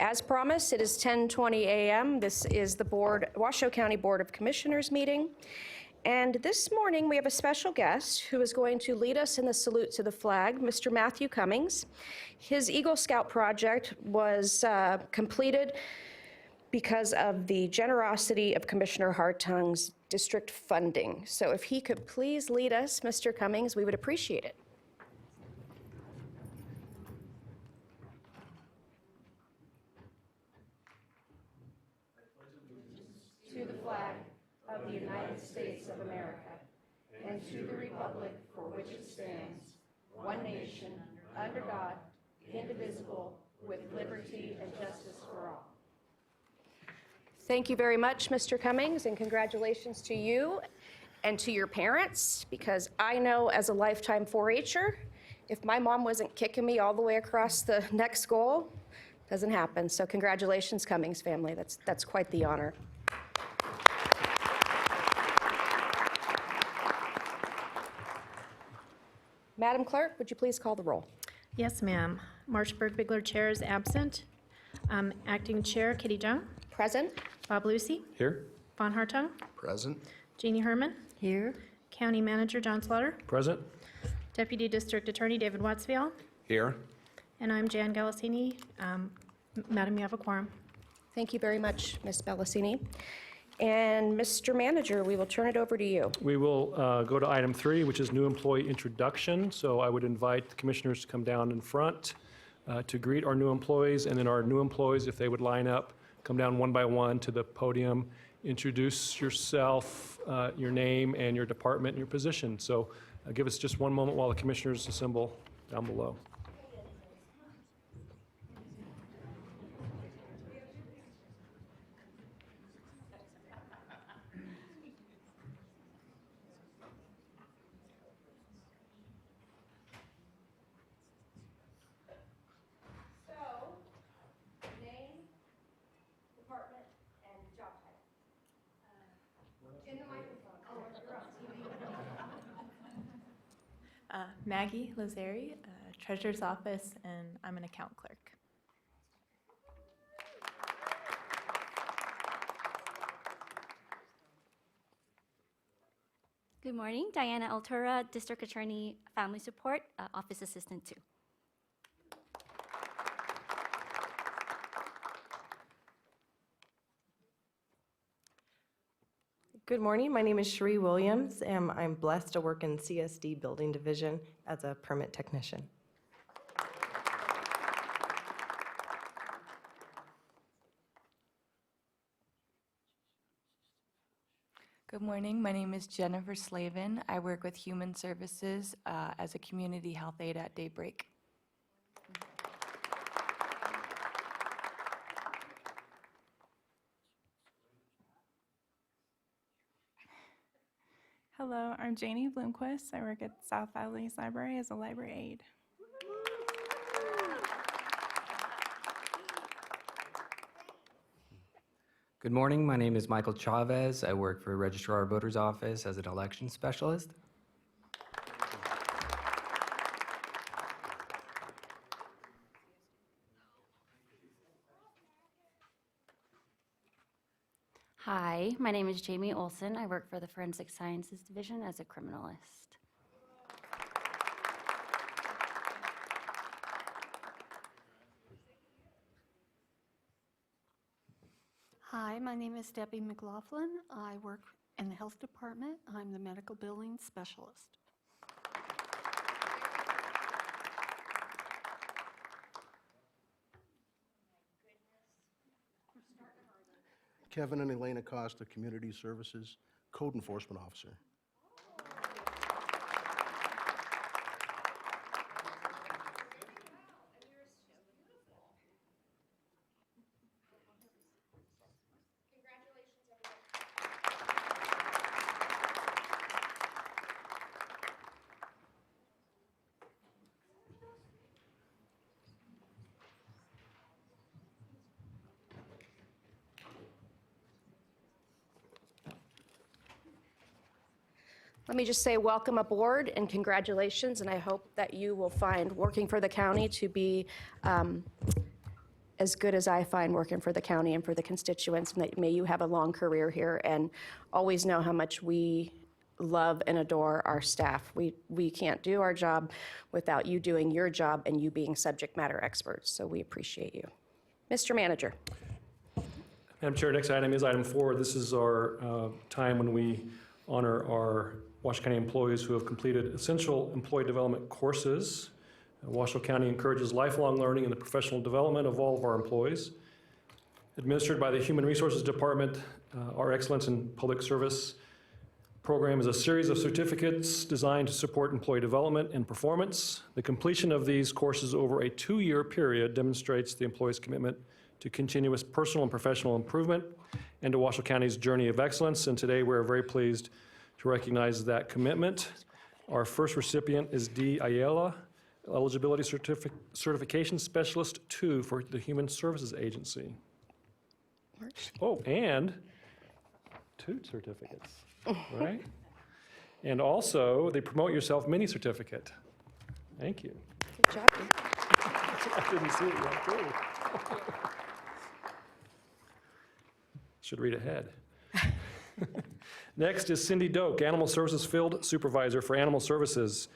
As promised, it is 10:20 a.m. This is the Washoe County Board of Commissioners meeting. And this morning, we have a special guest who is going to lead us in the salute to the flag, Mr. Matthew Cummings. His Eagle Scout project was completed because of the generosity of Commissioner Hartung's district funding. So if he could please lead us, Mr. Cummings, we would appreciate it. To the flag of the United States of America, and to the republic for which it stands, one nation, under God, indivisible, with liberty and justice for all. Thank you very much, Mr. Cummings, and congratulations to you and to your parents, because I know as a lifetime 4-H'er, if my mom wasn't kicking me all the way across the next goal, it doesn't happen. So congratulations, Cummings family. That's quite the honor. Madam Clerk, would you please call the roll? Yes, ma'am. Marshberg Bigler Chair is absent. Acting Chair Kitty Jung. Present. Bob Lucy. Here. Von Hartung. Present. Jeannie Herman. Here. County Manager John Slaughter. Present. Deputy District Attorney David Watsfield. Here. And I'm Jan Galasini. Madam, you have a quorum. Thank you very much, Ms. Bellasini. And Mr. Manager, we will turn it over to you. We will go to item 3, which is new employee introduction. So I would invite the commissioners to come down in front to greet our new employees, and then our new employees, if they would line up, come down one by one to the podium, introduce yourself, your name, and your department and your position. So give us just one moment while the commissioners assemble down below. Maggie Lazari, Treasurer's Office, and I'm an account clerk. Good morning, Diana Altura, District Attorney, Family Support, Office Assistant 2. Good morning. My name is Cherie Williams, and I'm blessed to work in CSD Building Division as a permit technician. Good morning. My name is Jennifer Slavin. I work with Human Services as a community health aide at Daybreak. Hello, I'm Janie Bloomquist. I work at South Valley's Library as a library aide. Good morning. My name is Michael Chavez. I work for Registrar of Voters Office as an election specialist. Hi, my name is Jamie Olson. I work for the Forensic Sciences Division as a criminalist. Hi, my name is Debbie McLaughlin. I work in the health department. I'm the medical billing specialist. Kevin and Elena Costa, Community Services, Code Enforcement Officer. Let me just say welcome aboard and congratulations, and I hope that you will find working for the county to be as good as I find working for the county and for the constituents, and that may you have a long career here and always know how much we love and adore our staff. We can't do our job without you doing your job and you being subject matter experts, so we appreciate you. Mr. Manager. Madam Chair, next item is item 4. This is our time when we honor our Washoe County employees who have completed essential employee development courses. Washoe County encourages lifelong learning and the professional development of all of our employees. Administered by the Human Resources Department, our Excellence in Public Service program is a series of certificates designed to support employee development and performance. The completion of these courses over a 2-year period demonstrates the employee's commitment to continuous personal and professional improvement and to Washoe County's journey of excellence. And today we're very pleased to recognize that commitment. Our first recipient is D. Ayala, Eligibility Certification Specialist 2 for the Human Services Agency. Oh, and 2 certificates, right? And also the Promote Yourself Mini Certificate. Thank you. Good job. I didn't see it yet, too. Should read ahead. Next is Cindy Doak, Animal Services Field Supervisor for Animal Services.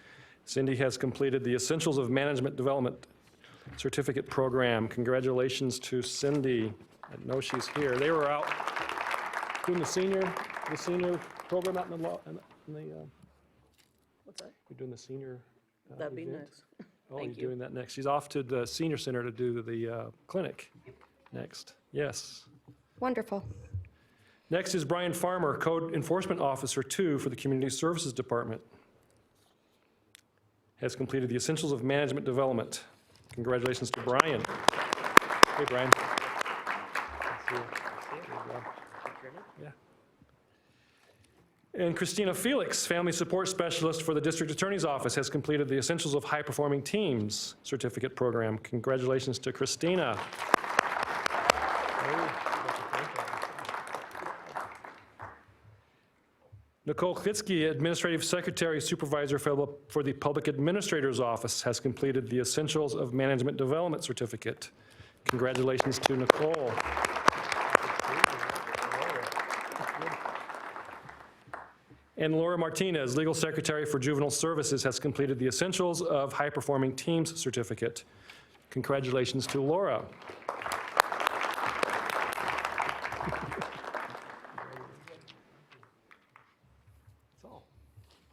Cindy has completed the Essentials of Management Development Certificate Program. Congratulations to Cindy. I know she's here. They were out doing the senior program out in the What's that? you're doing the senior That'd be event? nice. Oh, Thank you're you. doing that next. She's off to the senior center to do the clinic next. Yes. Wonderful. Next is Brian Farmer, Code Enforcement Officer 2 for the Community Services Department. Has completed the Essentials of Management Development. Congratulations to Brian. Hey, Brian. Yeah. And Christina Felix, Family Support Specialist for the District Attorney's Office, has completed the Essentials of High Performing Teams Certificate Program. Congratulations to Christina. Nicole Klitsky, Administrative Secretary Supervisor for the Public Administrator's Office, has completed the Essentials of Management Development Certificate. Congratulations to Nicole. And Laura Martinez, Legal Secretary for Juvenile Services, has completed the Essentials of High Performing Teams Certificate. Congratulations to Laura.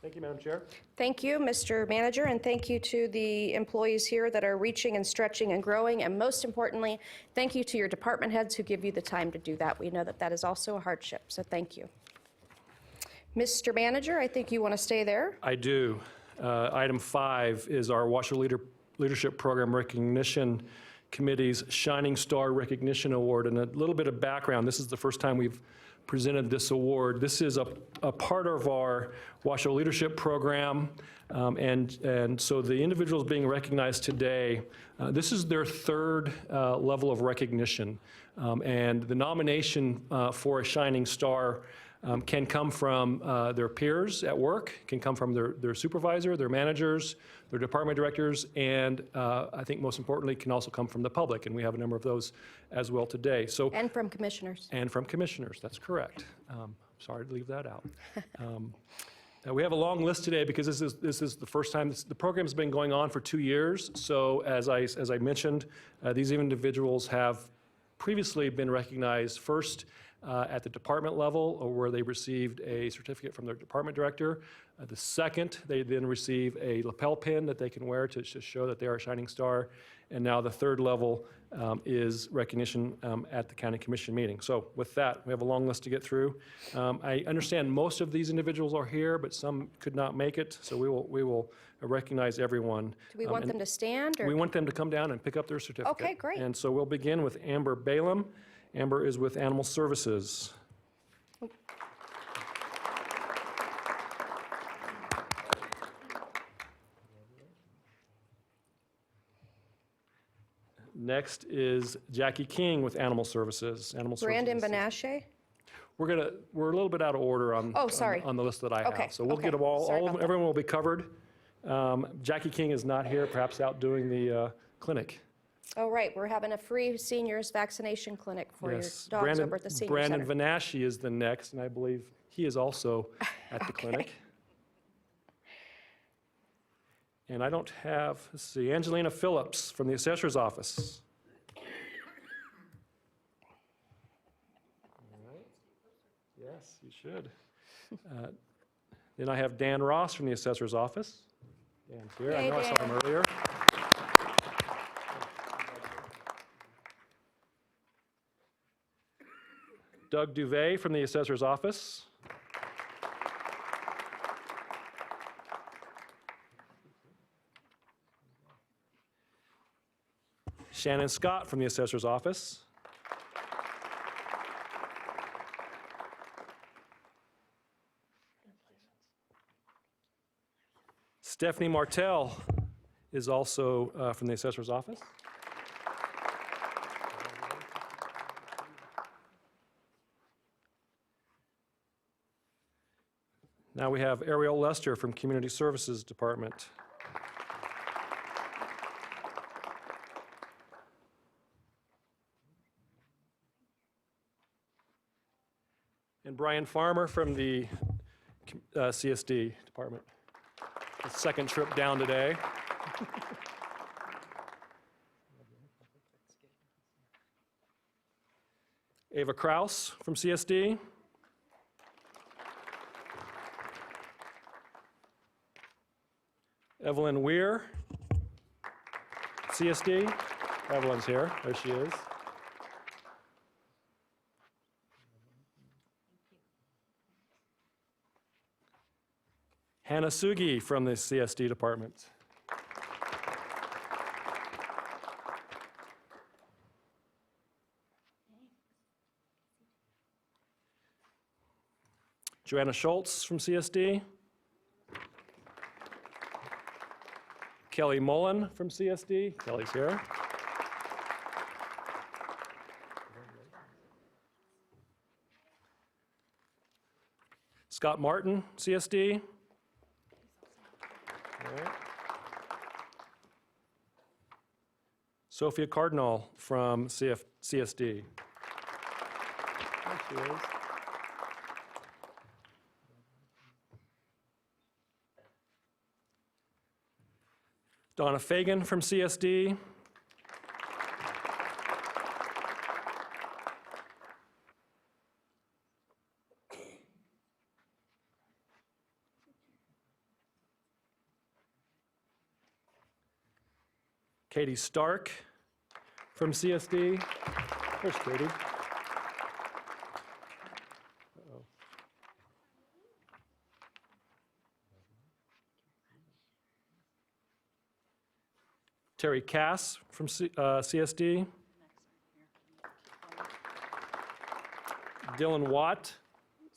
Thank you, Madam Chair. Thank you, Mr. Manager, and thank you to the employees here that are reaching and stretching and growing, and most importantly, thank you to your department heads who give you the time to do that. We know that that is also a hardship, so thank you. Mr. Manager, I think you want to stay there. I do. Item 5 is our Washoe Leadership Program Recognition Committee's Shining Star Recognition Award. And a little bit of background, this is the first time we've presented this award. This is a part of our Washoe Leadership Program, and so the individuals being recognized today, this is their 3rd level of recognition, and the nomination for a Shining Star can come from their peers at work, can come from their supervisor, their managers, their department directors, and I think most importantly, can also come from the public, and we have a number of those as well today. So, And from commissioners. and from commissioners, that's correct. Sorry to leave that out. We have a long list today because this is the first time, the program's been going on for 2 years. So as I mentioned, these individuals have previously been recognized first at the department level, or where they received a certificate from their department director. The second, they then receive a lapel pin that they can wear to show that they are a Shining Star. And now the 3rd level is recognition at the county commission meeting. So with that, we have a long list to get through. I understand most of these individuals are here, but some could not make it. So we will recognize everyone. Do we want them to stand, or? We want them to come down and pick up their certificate. Okay, great. And so we'll begin with Amber Balaam. Amber is with Animal Services. Next is Jackie King with Animal Services. Brandon Benashe? We're a little bit out of order on Oh, sorry. on the list that I have. Okay, So we'll okay. get them all Sorry of about them, that. everyone will be covered. Jackie King is not here, perhaps out doing the clinic. Oh, right, we're having a free seniors vaccination clinic for your Yes, dogs over at the senior Brandon center. Vanaschi is the next, and I believe he is also at the clinic. And I don't have, let's see, Angelina Phillips from the assessor's office. All right. Yes, you should. Then I have Dan Ross from the assessor's office. Dan's here. I Yay, know I saw him Dan. earlier. Doug Duvet from the assessor's office. Shannon Scott from the assessor's office. Stephanie Martell is also from the assessor's office. Now we have Ariel Lester from Community Services Department. And Brian Farmer from the CSD Department. His second trip down today. Ava Kraus from CSD. Evelyn Weir, CSD. Evelyn's here. There she is. Hannah Sugi from the CSD department. Joanna Schultz from CSD. Kelly Mullen from CSD. Kelly's here. Scott Martin, CSD. All right. Sophia Cardinal from CSD. There she is. Donna Fagan from CSD. Katie Stark from CSD. There's Katie. Uh-oh. Terry Cass from CSD. Dylan Watt,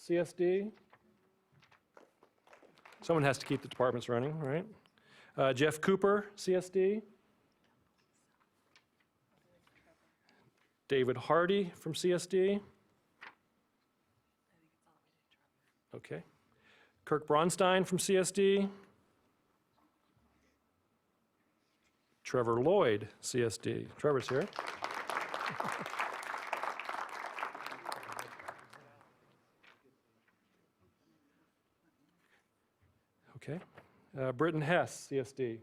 CSD. Someone has to keep the departments running, right? Jeff Cooper, CSD. David Hardy from CSD. Okay. Kirk Bronstein from CSD. Trevor Lloyd, CSD. Trevor's here. Okay. Britton Hess, CSD.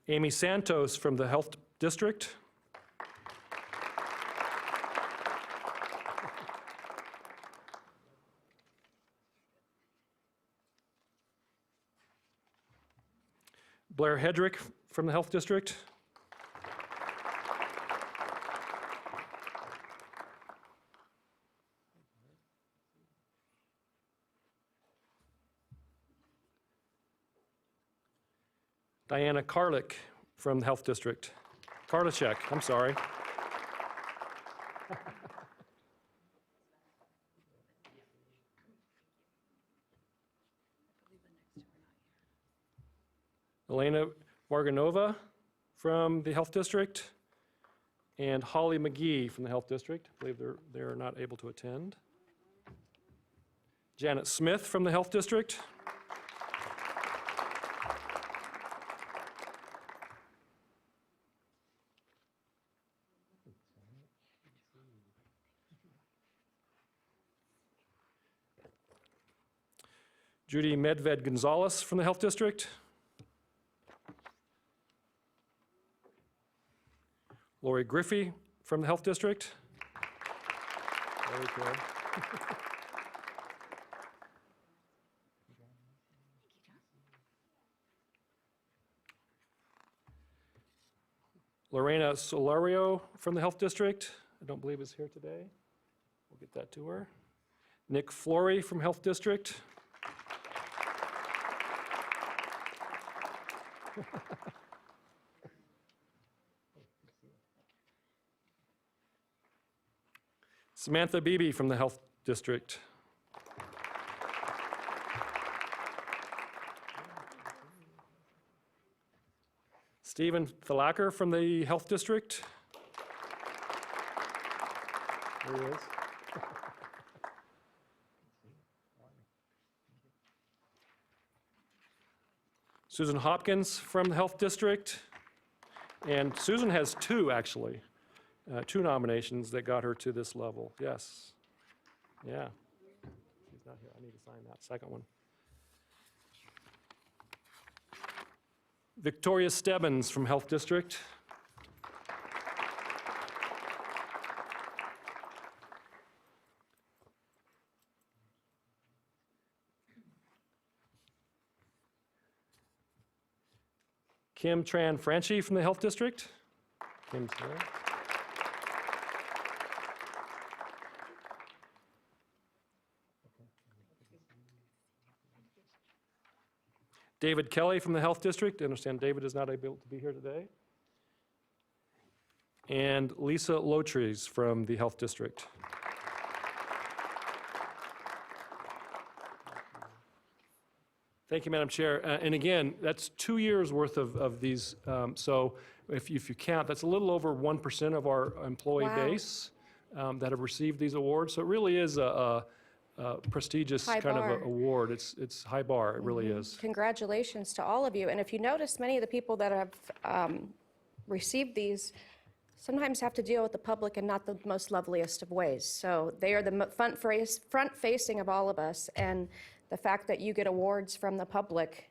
Amy Santos from the Health District. Blair Hedrick from the Health District. Diana Karlik from the Health District. Karlichek, I'm sorry. Elena Varganova from the Health District. And Holly McGee from the Health District. I believe they're not able to attend. Janet Smith from the Health District. Judy Medved Gonzalez from the Health District. Lori Griffey from the Health District. Very good. Lorena Solario from the Health District. I don't believe is here today. We'll get that to her. Nick Flory from Health District. Samantha Beebe from the Health District. Stephen Thalacker from the Health District. There he is. Susan Hopkins from the Health District. And Susan has two, actually. Two nominations that got her to this level. Yes. Yeah. She's not here. I need to sign that second one. Victoria Stebbins from Health District. Kim Tran Franchi from the Health District. Kim's there. David Kelly from the Health District. I understand David is not able to be here today. And Lisa Lotries from the Health District. Thank you, Madam Chair. And again, that's 2 years worth of these. So if you count, that's a little over 1% of our employee base that have received these awards. So it really is a prestigious High kind bar. of award. It's high bar, it really is. Congratulations to all of you. And if you notice, many of the people that have received these sometimes have to deal with the public in not the most loveliest of ways. So they are the front-facing of all of us. And the fact that you get awards from the public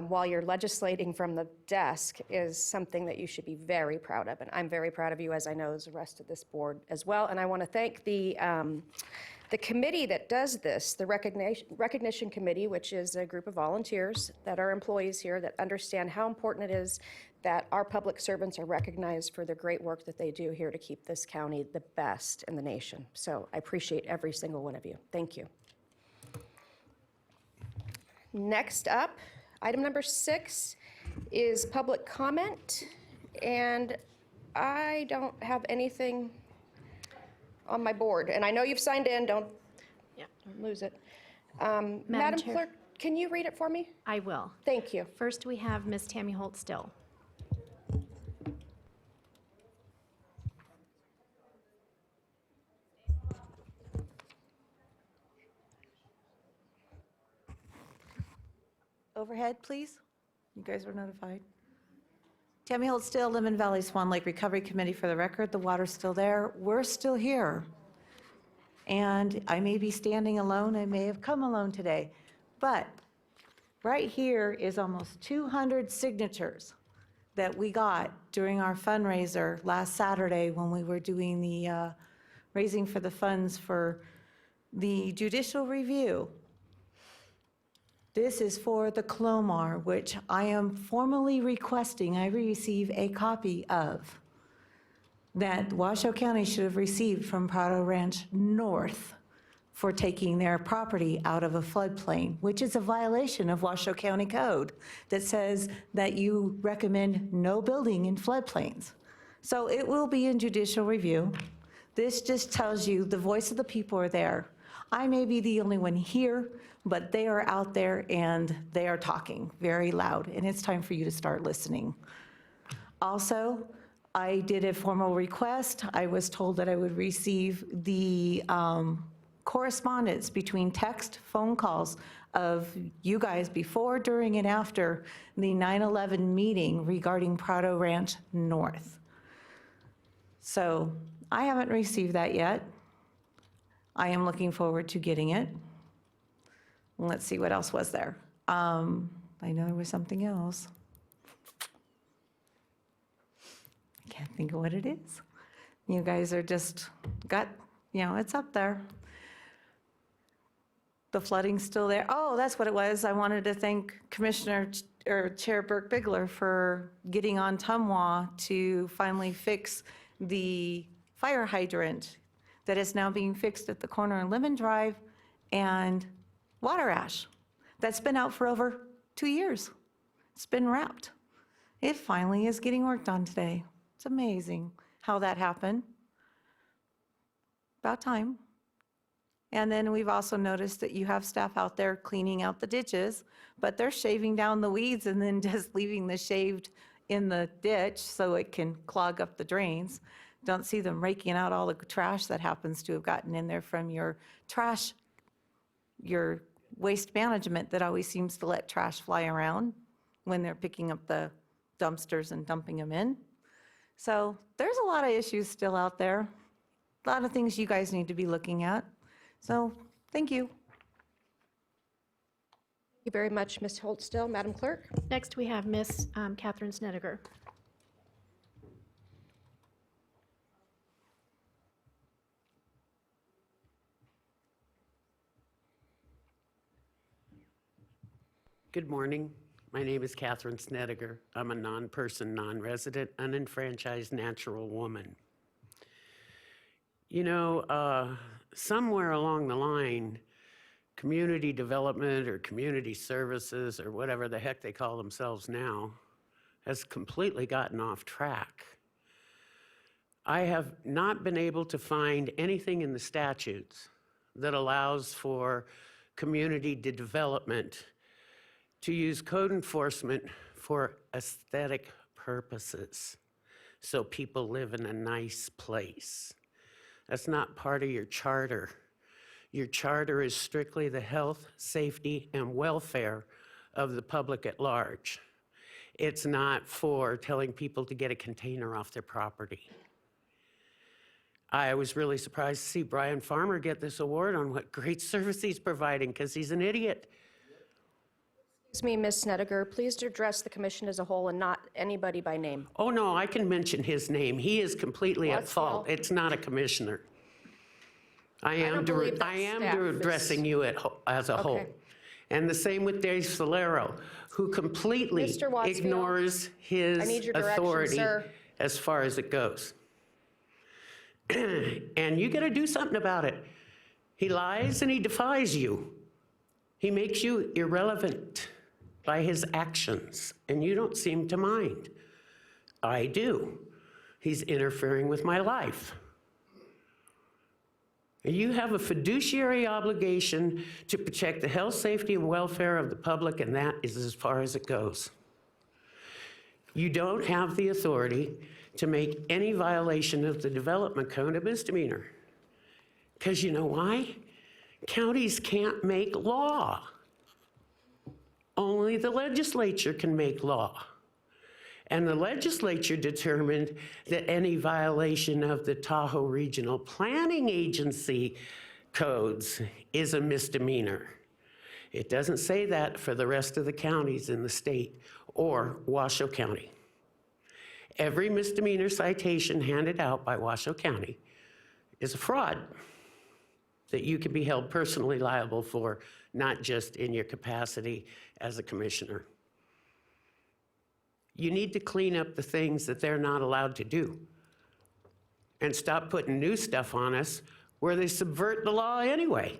while you're legislating from the desk is something that you should be very proud of. And I'm very proud of you, as I know as the rest of this board as well. And I want to thank the committee that does this, the Recognition Committee, which is a group of volunteers that are employees here that understand how important it is that our public servants are recognized for the great work that they do here to keep this county the best in the nation. So I appreciate every single one of you. Thank you. Next up, item number 6 is public comment, and I don't have anything on my board. And I know you've signed in, don't lose it. Madam Chair. Clerk, can you read it for me? I will. Thank you. First, we have Ms. Tammy Holt Still. Overhead, please. You guys were notified. Tammy Holt Still, Lemon Valley Swan Lake Recovery Committee. For the record, the water's still there. We're still here. And I may be standing alone. I may have come alone today. But right here is almost 200 signatures that we got during our fundraiser last Saturday when we were doing the raising for the funds for the judicial review. This is for the Clomar, which I am formally requesting I receive a copy of, that Washoe County should have received from Prado Ranch North for taking their property out of a floodplain, which is a violation of Washoe County Code that says that you recommend no building in floodplains. So it will be in judicial review. This just tells you the voice of the people are there. I may be the only one here, but they are out there and they are talking very loud, and it's time for you to start listening. Also, I did a formal request. I was told that I would receive the correspondence between text, phone calls of you guys before, during, and after the 9/11 meeting regarding Prado Ranch North. So I haven't received that yet. I am looking forward to getting it. Let's see, what else was there? I know there was something else. I can't think of what it is. You guys are just it's up there. The flooding's still there. Oh, that's what it was. I wanted to thank Chair Burke-Bigler for getting on Tumwa to finally fix the fire hydrant that is now being fixed at the corner of Lemon Drive and Water Ash. That's been out for over 2 years. It's been wrapped. It finally is getting worked on today. It's amazing how that happened. About time. And then we've also noticed that you have staff out there cleaning out the ditches, but they're shaving down the weeds and then just leaving the shaved in the ditch so it can clog up the drains. Don't see them raking out all the trash that happens to have gotten in there from your waste management that always seems to let trash fly around when they're picking up the dumpsters and dumping them in. So there's a lot of issues still out there. A lot of things you guys need to be looking at. So, thank you. Thank you very much, Ms. Holtstill. Madam Clerk? Next, we have Ms. Catherine Snedeker. Good morning. My name is Catherine Snedeker. I'm a non-person, non-resident, unenfranchised natural woman. You know, somewhere along the line, community development or community services or whatever the heck they call themselves now has completely gotten off track. I have not been able to find anything in the statutes that allows for community development to use code enforcement for aesthetic purposes, so people live in a nice place. That's not part of your charter. Your charter is strictly the health, safety, and welfare of the public at large. It's not for telling people to get a container off their property. I was really surprised to see Brian Farmer get this award on what great service he's providing, because he's an idiot. Excuse me, Ms. Snedeker, please address the commission as a whole and not anybody by name. Oh, no, I can mention his name. He is completely at Well, fault. It's not a commissioner. I am addressing you as a whole. Okay. And the same with Dave Solero, who completely Mr. Wattsfield, ignores his I need your direction, authority sir. as far as it goes. And you got to do something about it. He lies and he defies you. He makes you irrelevant by his actions, and you don't seem to mind. I do. He's interfering with my life. You have a fiduciary obligation to protect the health, safety, and welfare of the public, and that is as far as it goes. You don't have the authority to make any violation of the development code a misdemeanor. Because you know why? Counties can't make law. Only the legislature can make law. And the legislature determined that any violation of the Tahoe Regional Planning Agency codes is a misdemeanor. It doesn't say that for the rest of the counties in the state or Washoe County. Every misdemeanor citation handed out by Washoe County is a fraud that you can be held personally liable for, not just in your capacity as a commissioner. You need to clean up the things that they're not allowed to do and stop putting new stuff on us where they subvert the law anyway,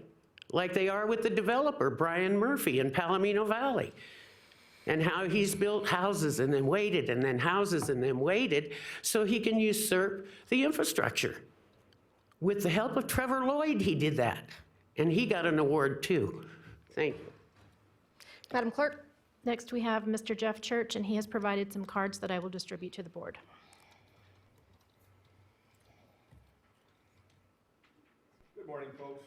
like they are with the developer, Brian Murphy in Palomino Valley, and how he's built houses and then waited and then houses and then waited so he can usurp the infrastructure. With the help of Trevor Lloyd, he did that, and he got an award too. Thank you. Madam Clerk? Next, we have Mr. Jeff Church, and he has provided some cards that I will distribute to the board. Good morning, folks.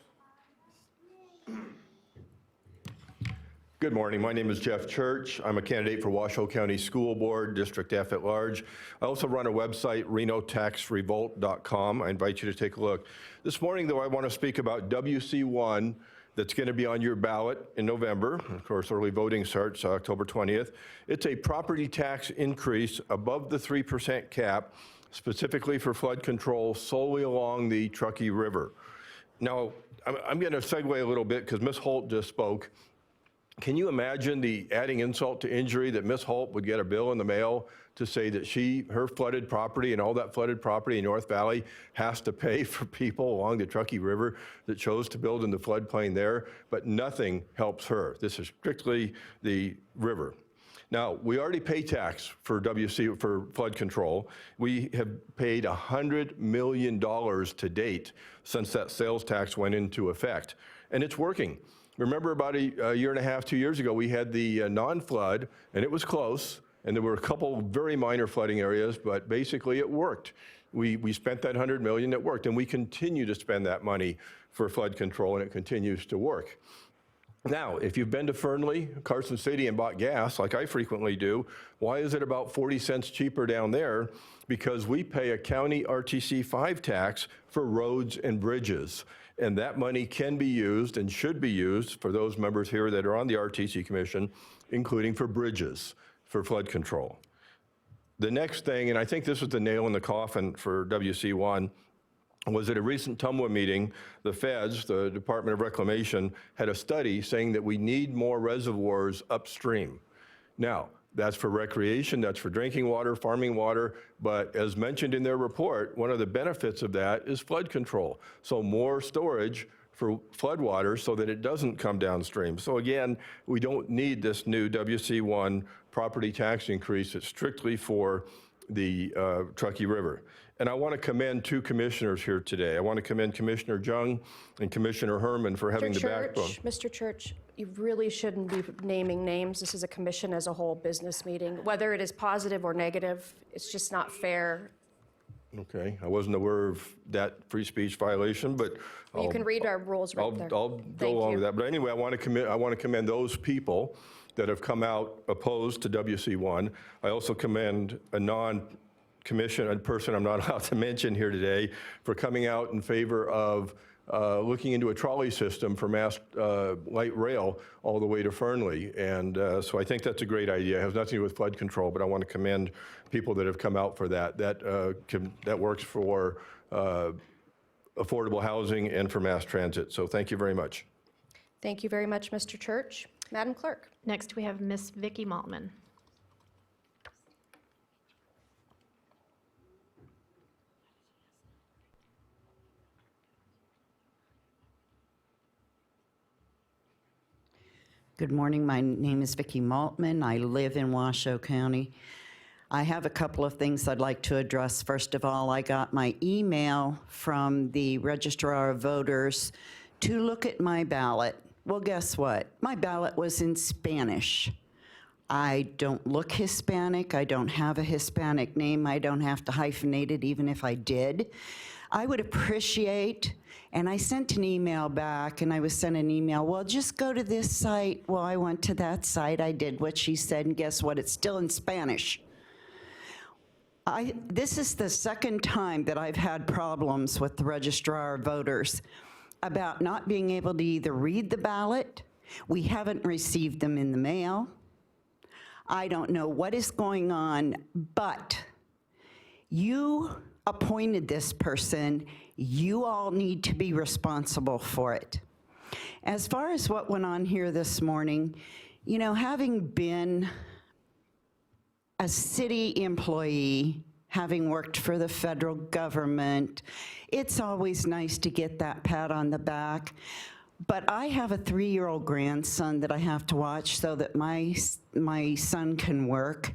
Good morning. My name is Jeff Church. I'm a candidate for Washoe County School Board, District F at large. I also run a website, renotaxrevolt.com. I invite you to take a look. This morning, though, I want to speak about WC1, that's going to be on your ballot in November. Of course, early voting starts October 20th. It's a property tax increase above the 3% cap, specifically for flood control solely along the Truckee River. Now, I'm going to segue a little bit because Ms. Holt just spoke. Can you imagine the adding insult to injury that Ms. Holt would get a bill in the mail to say that her flooded property and all that flooded property in North Valley has to pay for people along the Truckee River that chose to build in the floodplain there, but nothing helps her. This is strictly the river. Now, we already pay tax for for flood control. We have paid $100 million to date since that sales tax went into effect, and it's working. Remember about a year and a half, 2 years ago, we had the non-flood, and it was close, and there were a couple very minor flooding areas, but basically it worked. We spent that $100 million, it worked, and we continue to spend that money for flood control, and it continues to work. Now, if you've been to Fernley, Carson City, and bought gas, like I frequently do, why is it about 40 cents cheaper down there? Because we pay a county RTC 5 tax for roads and bridges. And that money can be used and should be used for those members here that are on the RTC Commission, including for bridges, for flood control. The next thing, and I think this was the nail in the coffin for WC1, was at a recent TUMWA meeting, the feds, the Department of Reclamation, had a study saying that we need more reservoirs upstream. Now, that's for recreation, that's for drinking water, farming water, but as mentioned in their report, one of the benefits of that is flood control. So more storage for flood water so that it doesn't come downstream. So again, we don't need this new WC1 property tax increase. It's strictly for the Truckee River. And I want to commend two commissioners here today. I want to commend Commissioner Jung and Commissioner Herman for having the backbone. Mr. Church, you really shouldn't be naming names. This is a commission as a whole business meeting. Whether it is positive or negative, it's just not fair. Okay, I wasn't aware of that free speech violation, but You can read our rules right there. I'll go along with that. But anyway, I want to commend those people that have come out opposed to WC1. I also commend a non-commission, a person I'm not allowed to mention here today, for coming out in favor of looking into a trolley system for mass light rail all the way to Fernley. And so I think that's a great idea. It has nothing to do with flood control, but I want to commend people that have come out for that. That works for affordable housing and for mass transit. So thank you very much. Thank you very much, Mr. Church. Madam Clerk. Next, we have Miss Vicki Maltman. Good morning. My name is Vicki Maltman. I live in Washoe County. I have a couple of things I'd like to address. First of all, I got my email from the Registrar of Voters to look at my ballot. Well, guess what? My ballot was in Spanish. I don't look Hispanic. I don't have a Hispanic name. I don't have to hyphenate it, even if I did. I would appreciate, and I sent an email back, and I was sent an email, well, just go to this site. Well, I went to that site. I did what she said, and guess what? It's still in Spanish. This is the second time that I've had problems with the Registrar of Voters about not being able to either read the ballot. We haven't received them in the mail. I don't know what is going on, but you appointed this person. You all need to be responsible for it. As far as what went on here this morning, you know, having been a city employee, having worked for the federal government, it's always nice to get that pat on the back. But I have a 3-year-old grandson that I have to watch so that my son can work,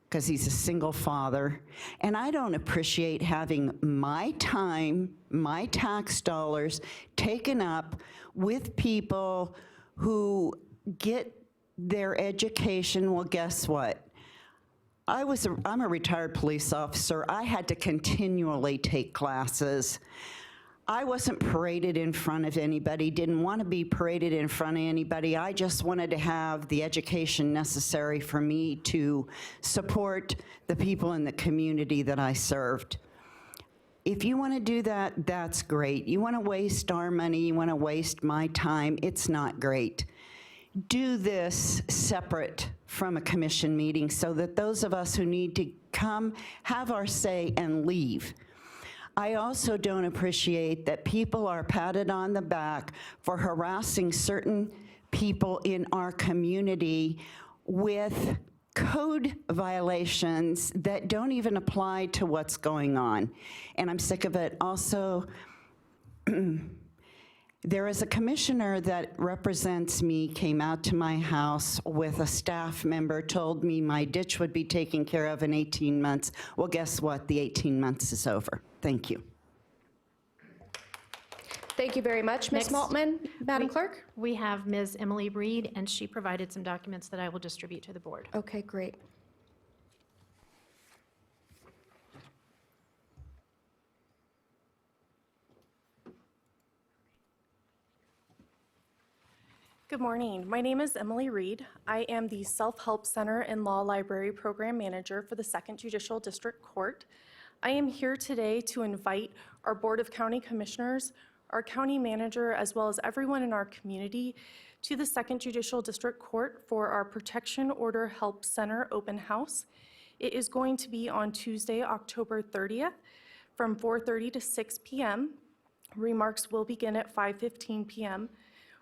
because he's a single father. And I don't appreciate having my time, my tax dollars taken up with people who get their education. Well, guess what? I'm a retired police officer. I had to continually take classes. I wasn't paraded in front of anybody, didn't want to be paraded in front of anybody. I just wanted to have the education necessary for me to support the people in the community that I served. If you want to do that, that's great. You want to waste our money, you want to waste my time, it's not great. Do this separate from a commission meeting so that those of us who need to come have our say and leave. I also don't appreciate that people are patted on the back for harassing certain people in our community with code violations that don't even apply to what's going on. And I'm sick of it. Also, there is a commissioner that represents me, came out to my house with a staff member, told me my ditch would be taken care of in 18 months. Well, guess what? The 18 months is over. Thank you. Thank you very much, Ms. Next. Maltman. Madam Clerk? We have Ms. Emily Reed, and she provided some documents that I will distribute to the board. Okay, great. Good morning. My name is Emily Reed. I am the Self-Help Center and Law Library Program Manager for the 2nd Judicial District Court. I am here today to invite our Board of County Commissioners, our county manager, as well as everyone in our community to the 2nd Judicial District Court for our Protection Order Help Center open house. It is going to be on Tuesday, October 30th from 4:30 to 6 p.m. Remarks will begin at 5:15 p.m.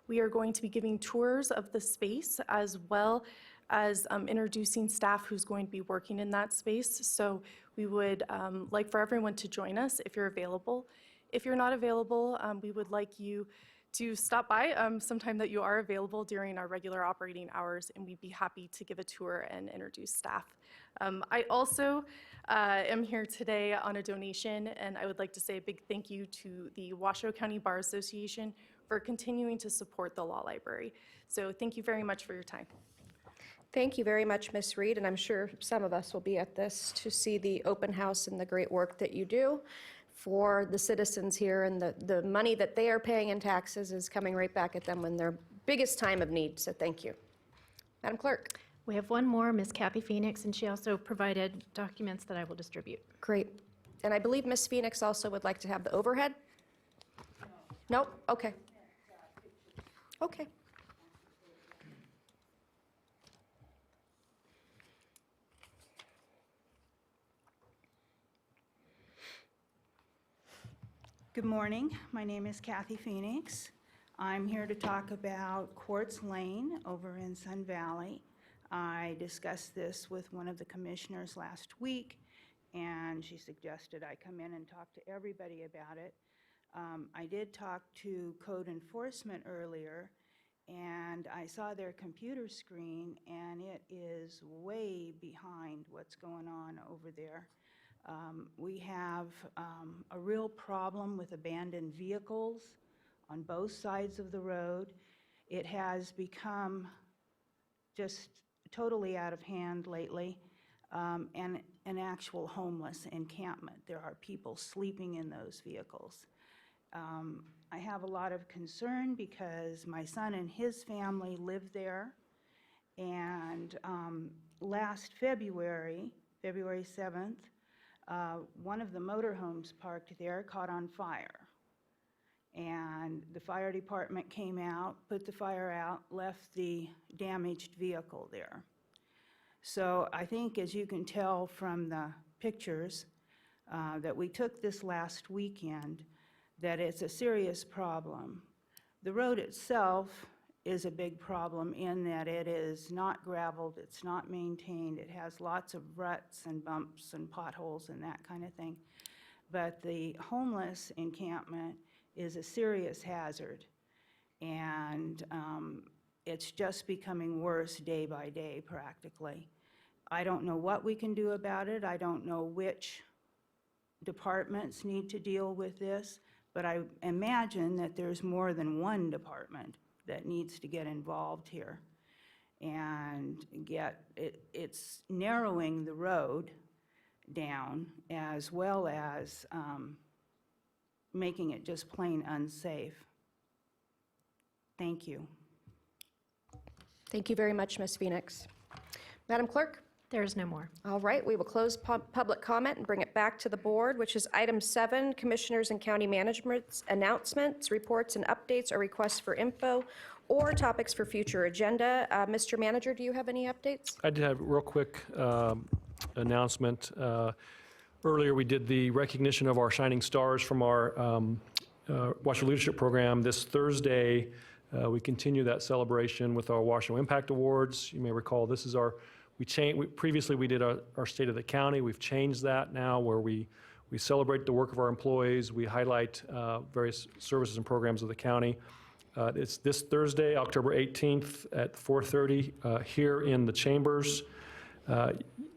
We are going to be giving tours of the space as well as introducing staff who's going to be working in that space. So we would like for everyone to join us if you're available. If you're not available, we would like you to stop by sometime that you are available during our regular operating hours, and we'd be happy to give a tour and introduce staff. I also am here today on a donation, and I would like to say a big thank you to the Washoe County Bar Association for continuing to support the law library. So thank you very much for your time. Thank you very much, Ms. Reed, and I'm sure some of us will be at this to see the open house and the great work that you do for the citizens here, and the money that they are paying in taxes is coming right back at them in their biggest time of need, so thank you. Madam Clerk. We have one more, Ms. Kathy Phoenix, and she also provided documents that I will distribute. Great. And I believe Ms. Phoenix also would like to have the overhead? No? Okay. Okay. Good morning. My name is Kathy Phoenix. I'm here to talk about Quartz Lane over in Sun Valley. I discussed this with one of the commissioners last week, and she suggested I come in and talk to everybody about it. I did talk to code enforcement earlier, and I saw their computer screen, and it is way behind what's going on over there. We have a real problem with abandoned vehicles on both sides of the road. It has become just totally out of hand lately, and an actual homeless encampment. There are people sleeping in those vehicles. I have a lot of concern because my son and his family live there, and last February 7th, one of the motorhomes parked there caught on fire. And the fire department came out, put the fire out, left the damaged vehicle there. So I think, as you can tell from the pictures that we took this last weekend, that it's a serious problem. The road itself is a big problem in that it is not gravelled, it's not maintained, it has lots of ruts and bumps and potholes and that kind of thing. But the homeless encampment is a serious hazard, and it's just becoming worse day by day practically. I don't know what we can do about it. I don't know which departments need to deal with this, but I imagine that there's more than one department that needs to get involved here and get it's narrowing the road down as well as making it just plain unsafe. Thank you. Thank you very much, Ms. Phoenix. Madam Clerk? There is no more. All right, we will close public comment and bring it back to the board, which is item 7, Commissioners and County Management's announcements, reports, and updates or requests for info or topics for future agenda. Mr. Manager, do you have any updates? I did have a real quick announcement. Earlier, we did the recognition of our shining stars from our Washoe Leadership Program. This Thursday, we continue that celebration with our Washoe Impact Awards. You may recall this is our, previously we did our State of the County. We've changed that now where we celebrate the work of our employees. We highlight various services and programs of the county. It's this Thursday, October 18th at 4:30 here in the chambers.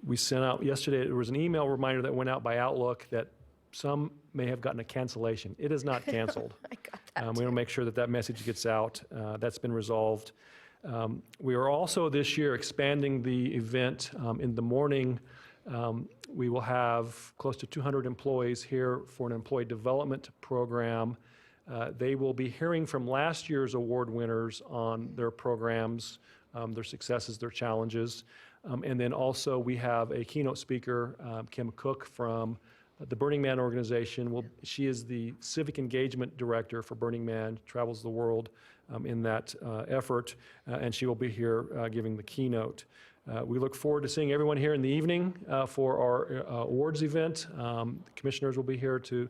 We sent out yesterday, there was an email reminder that went out by Outlook that some may have gotten a cancellation. It is not canceled. I got that. We want to make sure that that message gets out. That's been resolved. We are also this year expanding the event. In the morning, we will have close to 200 employees here for an employee development program. They will be hearing from last year's award winners on their programs, their successes, their challenges. And then also we have a keynote speaker, Kim Cook from the Burning Man organization. She is the civic engagement director for Burning Man, travels the world in that effort, and she will be here giving the keynote. We look forward to seeing everyone here in the evening for our awards event. The commissioners will be here to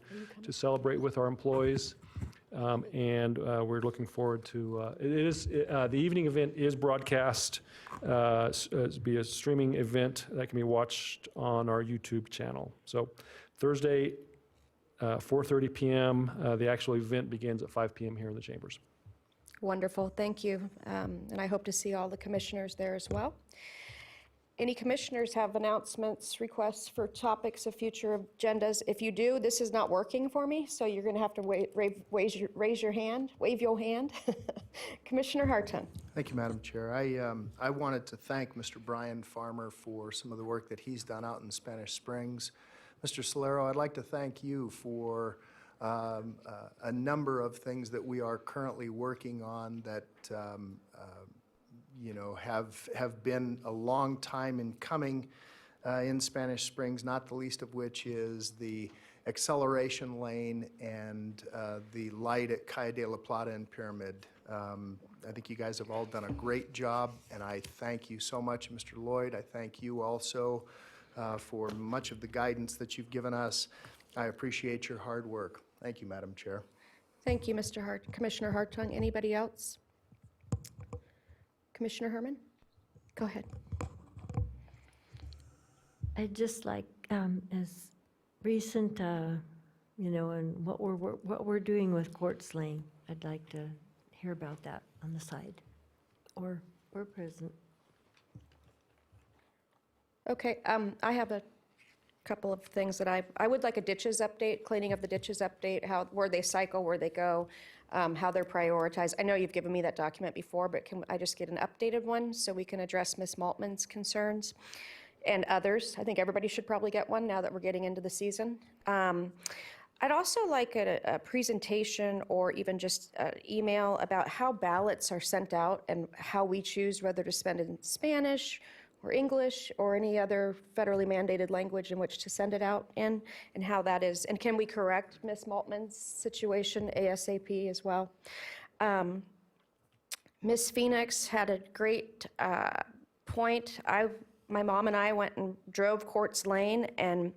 celebrate with our employees. And we're looking forward to, the evening event is broadcast via a streaming event that can be watched on our YouTube channel. So Thursday, 4:30 p.m., the actual event begins at 5 p.m. here in the chambers. Wonderful, thank you. And I hope to see all the commissioners there as well. Any commissioners have announcements, requests for topics of future agendas? If you do, this is not working for me, so you're going to have to wave your hand. Commissioner Hartung. Thank you, Madam Chair. I wanted to thank Mr. Brian Farmer for some of the work that he's done out in Spanish Springs. Mr. Solero, I'd like to thank you for a number of things that we are currently working on that have been a long time in coming in Spanish Springs, not the least of which is the acceleration lane and the light at Calle de la Plata and Pyramid. I think you guys have all done a great job, and I thank you so much, Mr. Lloyd. I thank you also for much of the guidance that you've given us. I appreciate your hard work. Thank you, Madam Chair. Thank you, Commissioner Hartung. Anybody else? Commissioner Herman, go ahead. I'd just like, as recent, and what we're doing with Quartz Lane, I'd like to hear about that on the side, or present. Okay, I have a couple of things that I would like a ditches update, cleaning of the ditches update, where they cycle, where they go, how they're prioritized. I know you've given me that document before, but can I just get an updated one so we can address Ms. Maltman's concerns and others? I think everybody should probably get one now that we're getting into the season. I'd also like a presentation or even just an email about how ballots are sent out and how we choose whether to spend in Spanish or English or any other federally mandated language in which to send it out in, and how that is. And can we correct Ms. Maltman's situation ASAP as well? Ms. Phoenix had a great point. My mom and I went and drove Quartz Lane, and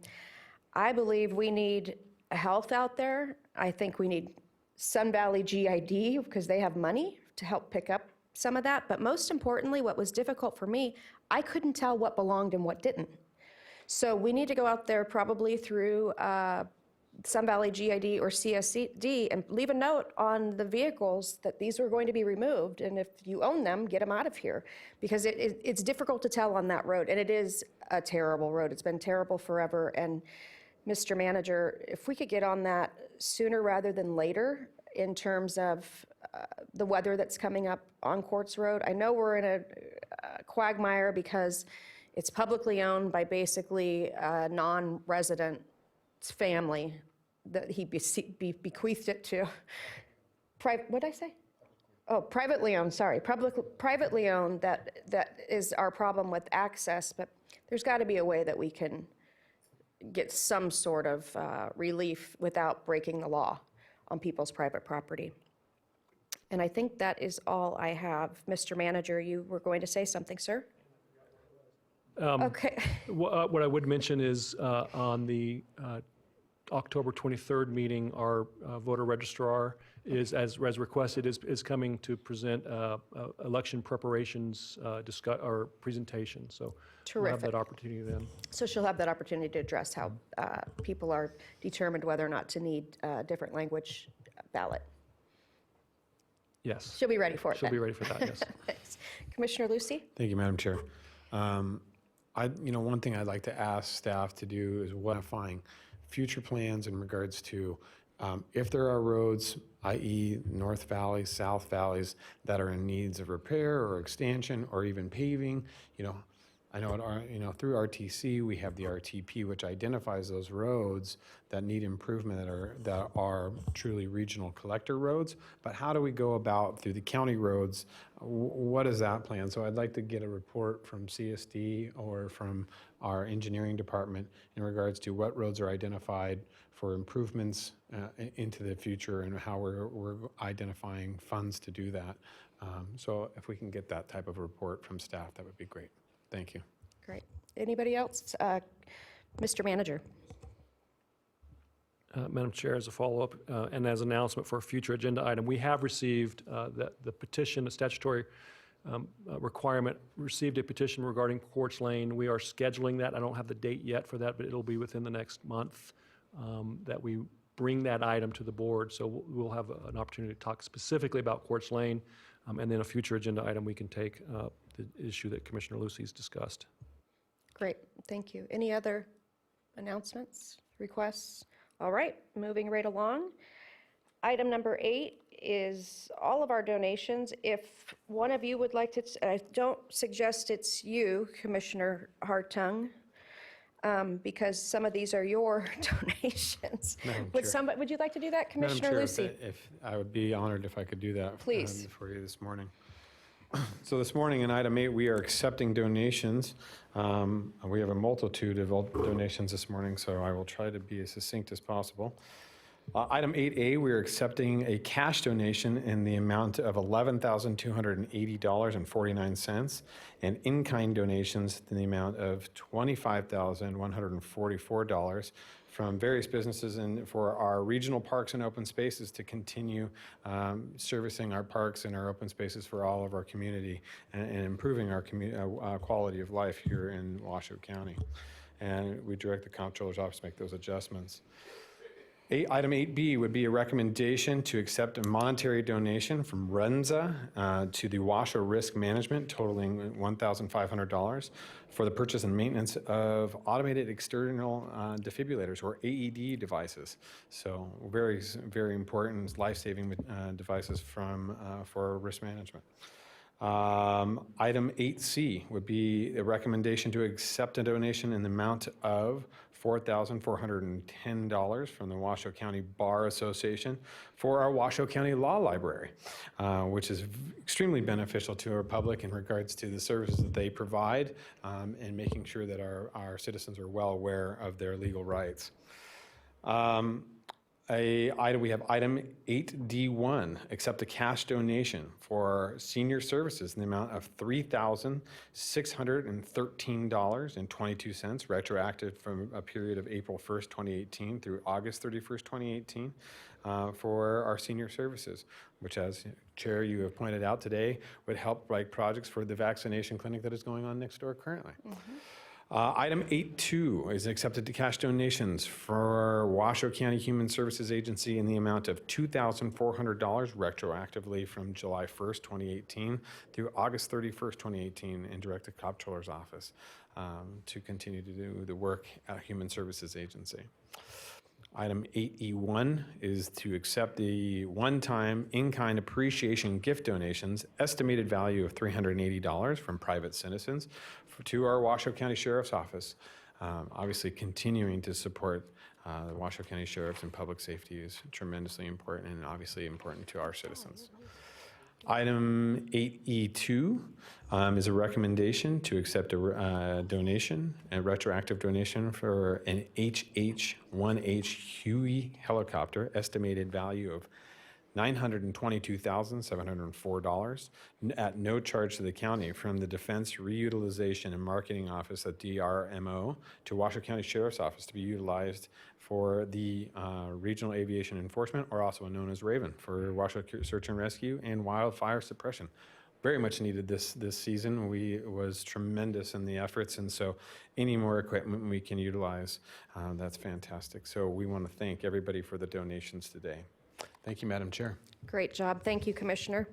I believe we need health out there. I think we need Sun Valley GID because they have money to help pick up some of that. But most importantly, what was difficult for me, I couldn't tell what belonged and what didn't. So we need to go out there probably through Sun Valley GID or CSD and leave a note on the vehicles that these are going to be removed. And if you own them, get them out of here, because it's difficult to tell on that road. And it is a terrible road. It's been terrible forever. And Mr. Manager, if we could get on that sooner rather than later in terms of the weather that's coming up on Quartz Road. I know we're in a quagmire because it's publicly owned by basically a non-resident family that he bequeathed it to. What did I say? Oh, privately owned, sorry. Privately owned, that is our problem with access, but there's got to be a way that we can get some sort of relief without breaking the law on people's private property. And I think that is all I have. Mr. Manager, you were going to say something, sir? Okay. What I would mention is on the October 23rd meeting, our voter registrar is, as requested, is coming to present election preparations or presentation. So we'll have Terrific. that opportunity then. So she'll have that opportunity to address how people are determined whether or not to need a different language ballot. Yes. She'll be ready for it She'll then. be ready for that, yes. Thanks. Commissioner Lucy? Thank you, Madam Chair. One thing I'd like to ask staff to do is modifying future plans in regards to if there are roads, i.e. North Valleys, South Valleys, that are in needs of repair or extension or even paving. I know through RTC we have the RTP, which identifies those roads that need improvement that are truly regional collector roads. But how do we go about through the county roads? What is that plan? So I'd like to get a report from CSD or from our engineering department in regards to what roads are identified for improvements into the future and how we're identifying funds to do that. So if we can get that type of report from staff, that would be great. Thank you. Great. Anybody else? Mr. Manager. Madam Chair, as a follow-up and as an announcement for a future agenda item, we have received the petition, the statutory requirement, received a petition regarding Quartz Lane. We are scheduling that. I don't have the date yet for that, but it'll be within the next month that we bring that item to the board. So we'll have an opportunity to talk specifically about Quartz Lane, and then a future agenda item we can take the issue that Commissioner Lucy's discussed. Great, thank you. Any other announcements, requests? All right, moving right along. Item number 8 is all of our donations. If one of you would like to, I don't suggest it's you, Commissioner Hartung, because some of these are your donations. Would you like to do that, Commissioner Madam Lucy? Chair, if I would be honored if I could do that Please. for you this morning. So this morning in item 8, we are accepting donations. We have a multitude of donations this morning, so I will try to be as succinct as possible. Item 8A, we are accepting a cash donation in the amount of $11,280.49 and in-kind donations in the amount of $25,144 from various businesses and for our regional parks and open spaces to continue servicing our parks and our open spaces for all of our community and improving our quality of life here in Washoe County. And we direct the Comptroller's Office to make those adjustments. Item 8B would be a recommendation to accept a monetary donation from Renza to the Washoe Risk Management totaling $1,500 for the purchase and maintenance of automated external defibrillators or AED devices. So very, very important life-saving devices for risk management. Item 8C would be a recommendation to accept a donation in the amount of $4,410 from the Washoe County Bar Association for our Washoe County Law Library, which is extremely beneficial to our public in regards to the services that they provide and making sure that our citizens are well aware of their legal rights. We have item 8D1, accept a cash donation for senior services in the amount of $3,613.22, retroactive from a period of April 1st, 2018 through August 31st, 2018, for our senior services, which, as Chair, you have pointed out today, would help write projects for the vaccination clinic that is going on next door currently. Item 8.2 is accepted cash donations for Washoe County Human Services Agency in the amount of $2,400 retroactively from July 1st, 2018 through August 31st, 2018, and direct the Comptroller's Office to continue to do the work at Human Services Agency. Item 8E1 is to accept the one-time in-kind appreciation gift donations, estimated value of $380 from private citizens to our Washoe County Sheriff's Office. Obviously, continuing to support the Washoe County Sheriffs and public safety is tremendously important and obviously important to our citizens. Item 8E2 is a recommendation to accept a donation, a retroactive donation for an HH-1H Huey helicopter, estimated value of $922,704 at no charge to the county from the Defense Reutilization and Marketing Office at DRMO to Washoe County Sheriff's Office to be utilized for the Regional Aviation Enforcement, or also known as Raven, for Washoe Search and Rescue and wildfire suppression. Very much needed this season. It was tremendous in the efforts, and so any more equipment we can utilize, that's fantastic. So we want to thank everybody for the donations today. Thank you, Madam Chair. Great job. Thank you, Commissioner.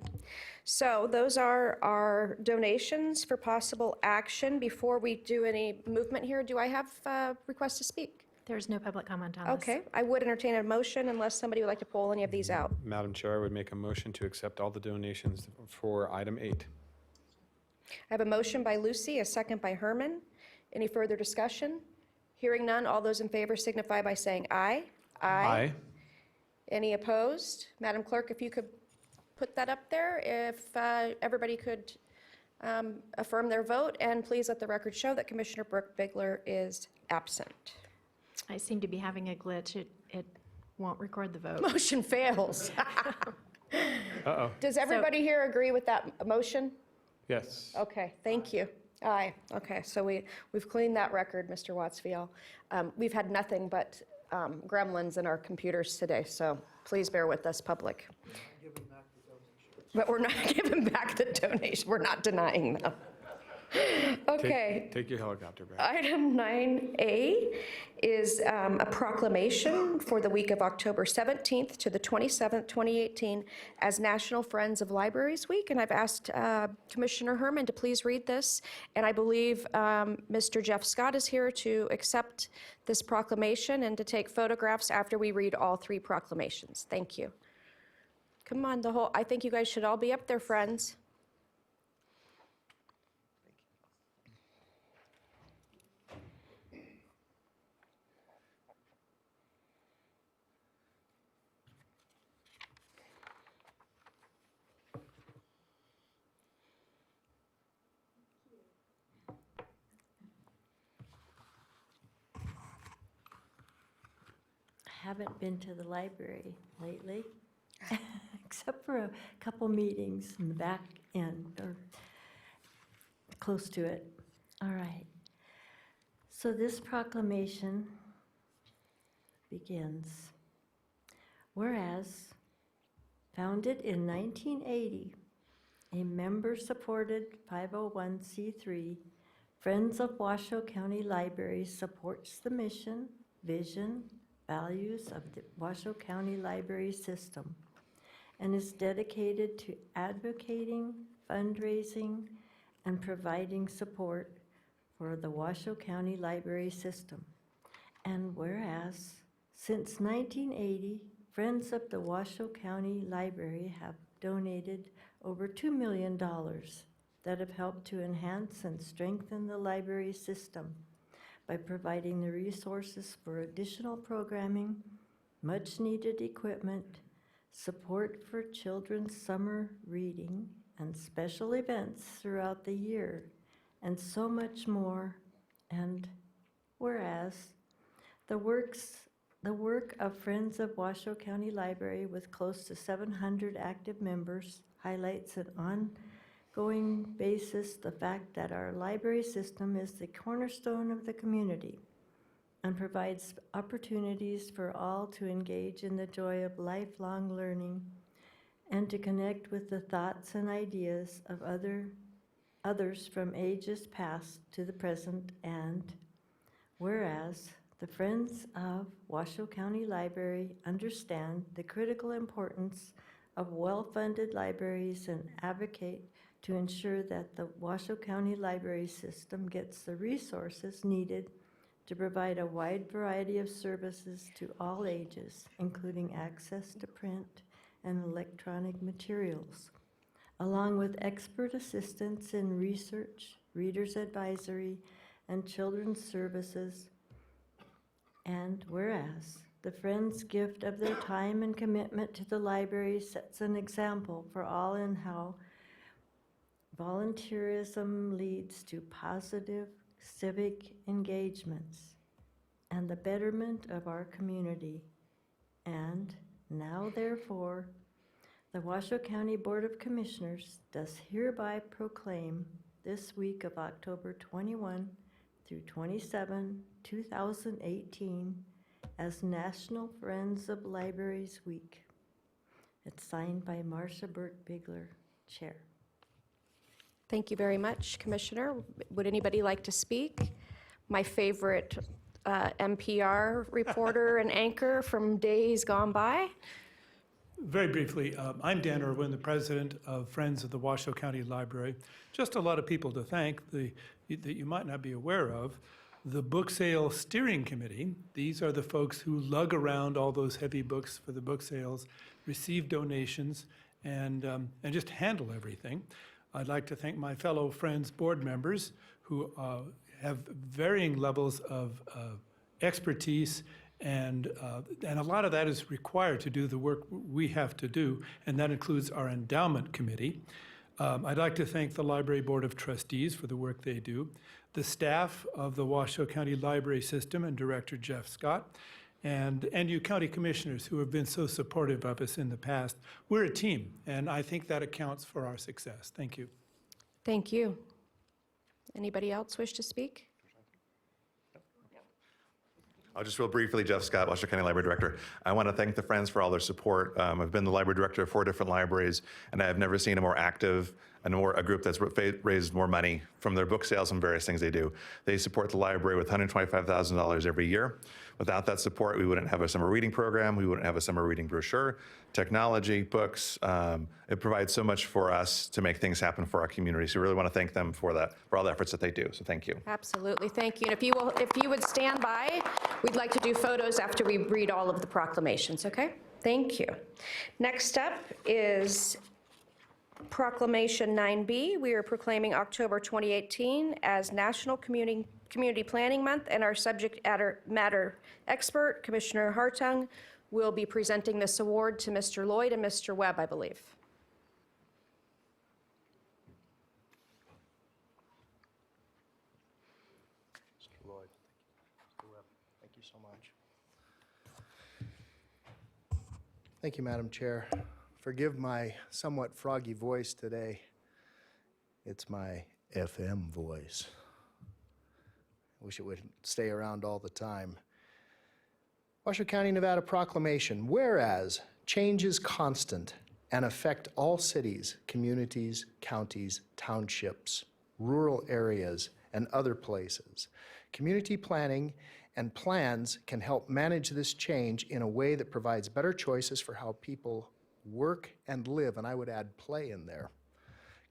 So those are our donations for possible action. Before we do any movement here, do I have a request to speak? There's no public comment on this. Okay. I would entertain a motion unless somebody would like to pull any of these out. Madam Chair, I would make a motion to accept all the donations for item 8. I have a motion by Lucy, a second by Herman. Any further discussion? Hearing none, all those in favor signify by saying aye. Aye. Any opposed? Madam Clerk, if you could put that up there, if everybody could affirm their vote, and please let the record show that Commissioner Burke-Bigler is absent. I seem to be having a glitch. It won't record the vote. Motion fails. Uh-oh. Does everybody here agree with that motion? Yes. Okay, thank you. Aye. Okay, so we've cleaned that record, Mr. Wattsfield. We've had nothing but gremlins in our computers today, so please bear with us, public. But we're not giving back the donation. We're not denying them. Okay. Take your helicopter back. Item 9A is a proclamation for the week of October 17th to the 27th, 2018, as National Friends of Libraries Week. And I've asked Commissioner Herman to please read this. And I believe Mr. Jeff Scott is here to accept this proclamation and to take photographs after we read all 3 proclamations. Thank you. Come on, I think you guys should all be up there, friends. Haven't been to the library lately, except for a couple meetings in the back end, or close to it. All right. So this proclamation begins. Whereas, founded in 1980, a member-supported 501c3, Friends of Washoe County Libraries supports the mission, vision, values of the Washoe County Library System, and is dedicated to advocating, fundraising, and providing support for the Washoe County Library System. And whereas, since 1980, Friends of the Washoe County Library have donated over $2 million that have helped to enhance and strengthen the library system by providing the resources for additional programming, much-needed equipment, support for children's summer reading, and special events throughout the year, and so much more. And whereas, the work of Friends of Washoe County Library, with close to 700 active members, highlights an ongoing basis the fact that our library system is the cornerstone of the community and provides opportunities for all to engage in the joy of lifelong learning and to connect with the thoughts and ideas of others from ages past to the present. And whereas, the Friends of Washoe County Library understand the critical importance of well-funded libraries and advocate to ensure that the Washoe County Library System gets the resources needed to provide a wide variety of services to all ages, including access to print and electronic materials, along with expert assistance in research, reader's advisory, and children's services. And whereas, The Friends' gift of their time and commitment to the library sets an example for all in how volunteerism leads to positive civic engagements and the betterment of our community. And now, therefore, the Washoe County Board of Commissioners does hereby proclaim this week of October 21 through 27, 2018, as National Friends of Libraries Week. It's signed by Marcia Burke-Bigler, Chair. Thank you very much, Commissioner. Would anybody like to speak? My favorite NPR reporter and anchor from days gone by. Very briefly, I'm Dan Irwin, the president of Friends of the Washoe County Library. Just a lot of people to thank that you might not be aware of. The Book Sale Steering Committee, these are the folks who lug around all those heavy books for the book sales, receive donations, and just handle everything. I'd like to thank my fellow Friends board members who have varying levels of expertise, and a lot of that is required to do the work we have to do, and that includes our endowment committee. I'd like to thank the Library Board of Trustees for the work they do, the staff of the Washoe County Library System and Director Jeff Scott, and you county commissioners who have been so supportive of us in the past. We're a team, and I think that accounts for our success. Thank you. Thank you. Anybody else wish to speak? I'll just real briefly, Jeff Scott, Washoe County Library Director. I want to thank the Friends for all their support. I've been the library director of 4 different libraries, and I have never seen a more active and a group that's raised more money from their book sales and various things they do. They support the library with $125,000 every year. Without that support, we wouldn't have a summer reading program, we wouldn't have a summer reading brochure, technology, books. It provides so much for us to make things happen for our community. So we really want to thank them for that, for all the efforts that they do. So thank you. Absolutely, thank you. And if you would stand by, we'd like to do photos after we read all of the proclamations, okay? Thank you. Next up is Proclamation 9B. We are proclaiming October 2018 as National Community Planning Month, and our subject matter expert, Commissioner Hartung, will be presenting this award to Mr. Lloyd and Mr. Webb, I believe. Mr. Lloyd, Mr. Webb, thank you so much. Thank you, Madam Chair. Forgive my somewhat froggy voice today. It's my FM voice. I wish it would stay around all the time. Washoe County, Nevada proclamation. Whereas change is constant and affect all cities, communities, counties, townships, rural areas, and other places. Community planning and plans can help manage this change in a way that provides better choices for how people work and live, and I would add play in there.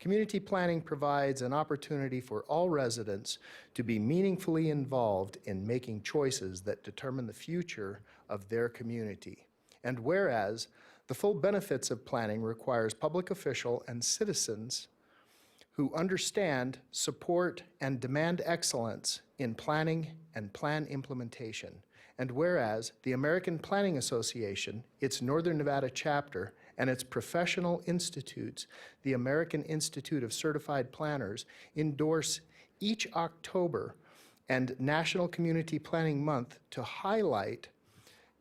Community planning provides an opportunity for all residents to be meaningfully involved in making choices that determine the future of their community. And whereas the full benefits of planning requires public officials and citizens who understand, support, and demand excellence in planning and plan implementation. And whereas the American Planning Association, its Northern Nevada chapter, and its professional institutes, the American Institute of Certified Planners, endorse each October and National Community Planning Month to highlight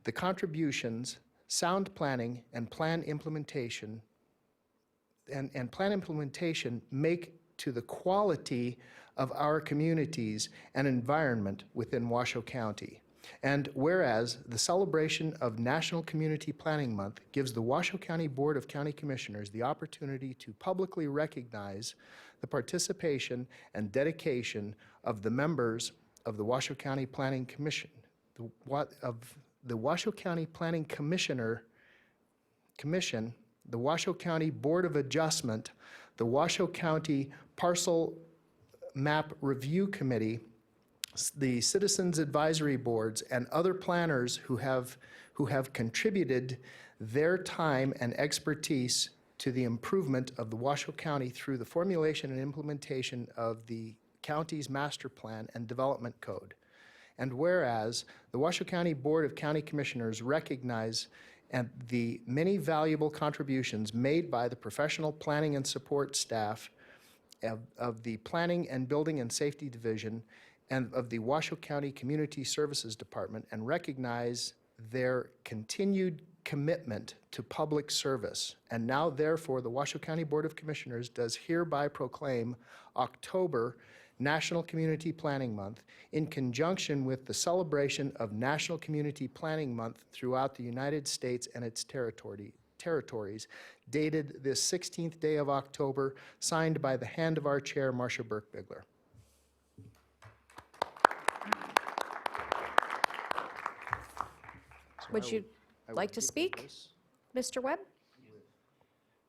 the contributions sound planning and plan implementation make to the quality of our communities and environment within Washoe County. And whereas the celebration of National Community Planning Month gives the Washoe County Board of County Commissioners the opportunity to publicly recognize the participation and dedication of the members of the Washoe County Planning Commission, the Washoe County Planning Commission, the Washoe County Board of Adjustment, the Washoe County Parcel Map Review Committee, the Citizens Advisory Boards, and other planners who have contributed their time and expertise to the improvement of the Washoe County through the formulation and implementation of the county's master plan and development code. And whereas the Washoe County Board of County Commissioners recognize and the many valuable contributions made by the professional planning and support staff of the Planning and Building and Safety Division and of the Washoe County Community Services Department, and recognize their continued commitment to public service. And now, therefore, the Washoe County Board of Commissioners does hereby proclaim October National Community Planning Month in conjunction with the celebration of National Community Planning Month throughout the United States and its territories, dated this 16th day of October, signed by the hand of our chair, Marcia Burke-Bigler. Would you like to speak, Mr. Webb?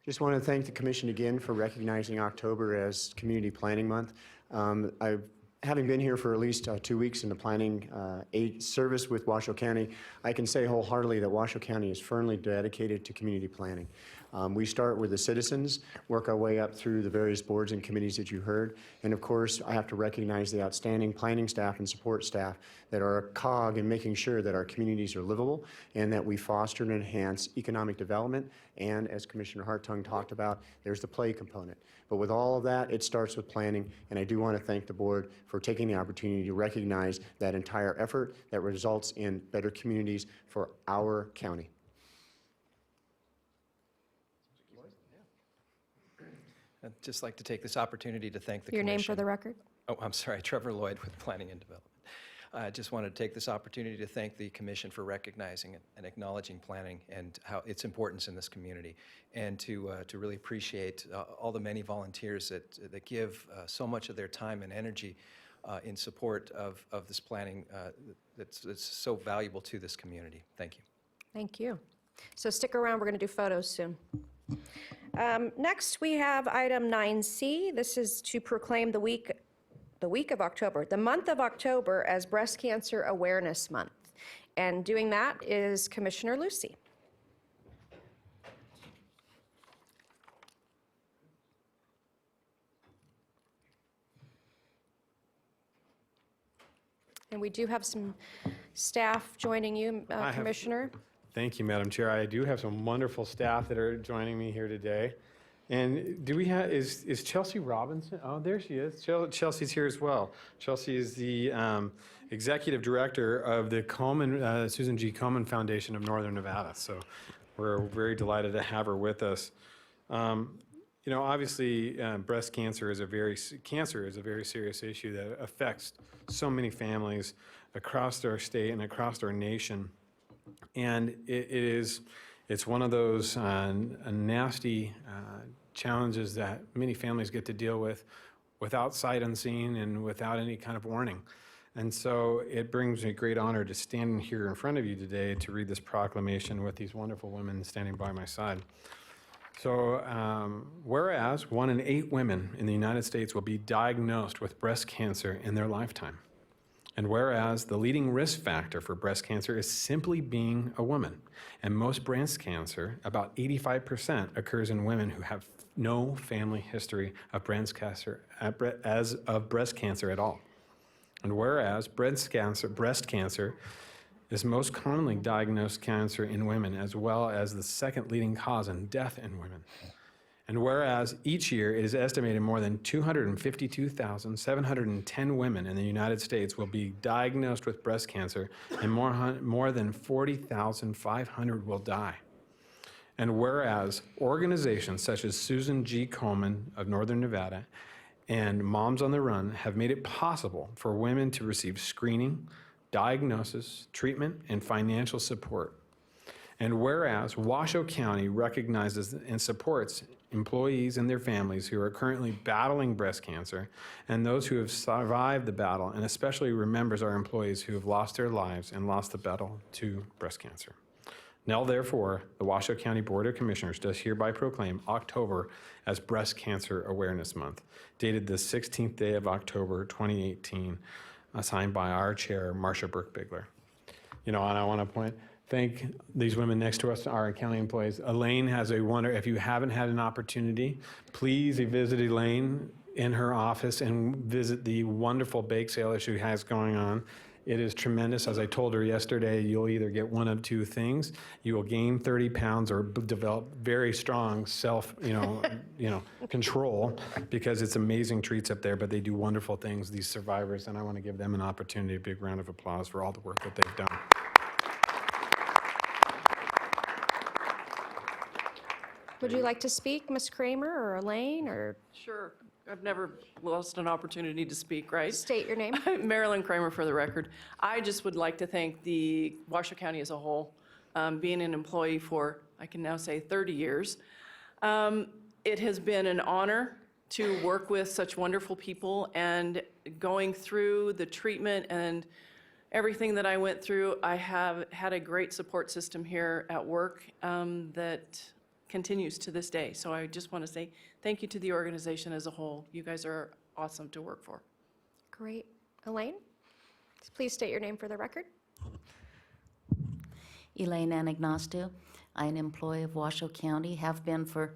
Just want to thank the Commission again for recognizing October as Community Planning Month. Having been here for at least 2 weeks in the planning aid service with Washoe County, I can say wholeheartedly that Washoe County is firmly dedicated to community planning. We start with the citizens, work our way up through the various boards and committees that you heard, and of course, I have to recognize the outstanding planning staff and support staff that are a cog in making sure that our communities are livable and that we foster and enhance economic development. And as Commissioner Hartung talked about, there's the play component. But with all of that, it starts with planning, and I do want to thank the board for taking the opportunity to recognize that entire effort that results in better communities for our county. I'd just like to take this opportunity to thank the Your Commission. name for the record? Oh, I'm sorry, Trevor Lloyd with Planning and Development. I just wanted to take this opportunity to thank the Commission for recognizing and acknowledging planning and how its importance in this community, and to really appreciate all the many volunteers that give so much of their time and energy in support of this planning that's so valuable to this community. Thank you. Thank you. So stick around, we're going to do photos soon. Next, we have item 9C. This is to proclaim the week of October, the month of October, as Breast Cancer Awareness Month. And doing that is Commissioner Lucy. And we do have some staff joining you, Commissioner. Thank you, Madam Chair. I do have some wonderful staff that are joining me here today. And do we have, is Chelsea Robinson? Oh, there she is. Chelsea's here as well. Chelsea is the Executive Director of the Susan G. Komen Foundation of Northern Nevada. So we're very delighted to have her with us. You know, obviously, breast cancer is a very serious issue that affects so many families across our state and across our nation. And it's one of those nasty challenges that many families get to deal with without sight unseen and without any kind of warning. And so it brings me great honor to stand here in front of you today to read this proclamation with these wonderful women standing by my side. So, whereas 1 in 8 women in the United States will be diagnosed with breast cancer in their lifetime. And whereas the leading risk factor for breast cancer is simply being a woman, and most breast cancer, about 85%, occurs in women who have no family history of breast cancer at all. And whereas breast cancer is most commonly diagnosed cancer in women, as well as the second leading cause in death in women. And whereas each year it is estimated more than 252,710 women in the United States will be diagnosed with breast cancer, and more than 40,500 will die. And whereas organizations such as Susan G. Komen of Northern Nevada and Moms on the Run have made it possible for women to receive screening, diagnosis, treatment, and financial support. And whereas Washoe County recognizes and supports employees and their families who are currently battling breast cancer, and those who have survived the battle, and especially remembers our employees who have lost their lives and lost the battle to breast cancer. Now, therefore, the Washoe County Board of Commissioners does hereby proclaim October as Breast Cancer Awareness Month, dated the 16th day of October 2018, signed by our chair, Marcia Burke-Bigler. You know, and I want to thank these women next to us, our county employees. Elaine has if you haven't had an opportunity, please visit Elaine in her office and visit the wonderful bake sale that she has going on. It is tremendous. As I told her yesterday, you'll either get one of two things. You will gain 30 pounds or develop very strong self, control, because it's amazing treats up there, but they do wonderful things, these survivors, and I want to give them an opportunity, a big round of applause for all the work that they've done. Would you like to speak, Ms. Kramer or Elaine, or? Sure. I've never lost an opportunity to speak, right? State your name. Marilyn Kramer for the record. I just would like to thank the Washoe County as a whole, being an employee for, I can now say, 30 years. It has been an honor to work with such wonderful people, and going through the treatment and everything that I went through, I have had a great support system here at work that continues to this day. So I just want to say thank you to the organization as a whole. You guys are awesome to work for. Great. Elaine, please state your name for the record. Elaine Anagnostou. I'm an employee of Washoe County, have been for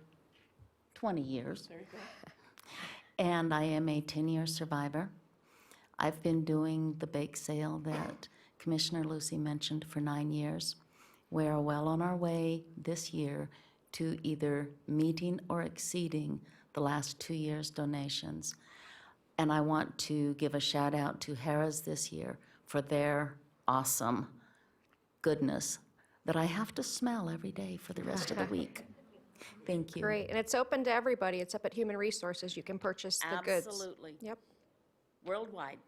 20 years. There you go. And I am a 10-year survivor. I've been doing the bake sale that Commissioner Lucy mentioned for 9 years. We are well on our way this year to either meeting or exceeding the last 2 years' donations. And I want to give a shout out to Harrah's this year for their awesome goodness that I have to smell every day for the rest of the week. Thank you. Great. And it's open to everybody. It's up at Human Resources. You can purchase the goods. Absolutely. Yep. Worldwide.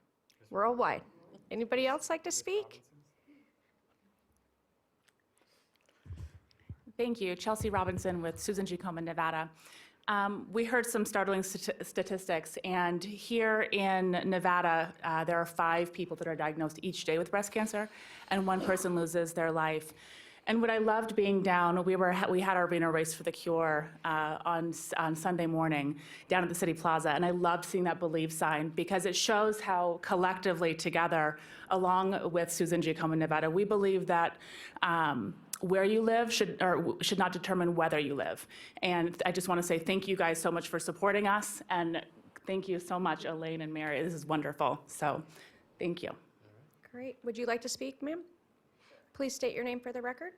Worldwide. Anybody else like to speak? Thank you. Chelsea Robinson with Susan G. Komen, Nevada. We heard some startling statistics, and here in Nevada, there are 5 people that are diagnosed each day with breast cancer, and 1 person loses their life. And what I loved being down, we had our Arena Race for the Cure on Sunday morning down at the City Plaza, and I loved seeing that Believe sign because it shows how collectively together, along with Susan G. Komen, Nevada, we believe that where you live should not determine whether you live. And I just want to say thank you guys so much for supporting us, and thank you so much, Elaine and Mary. This is wonderful. So thank you. Great. Would you like to speak, ma'am? Please state your name for the record.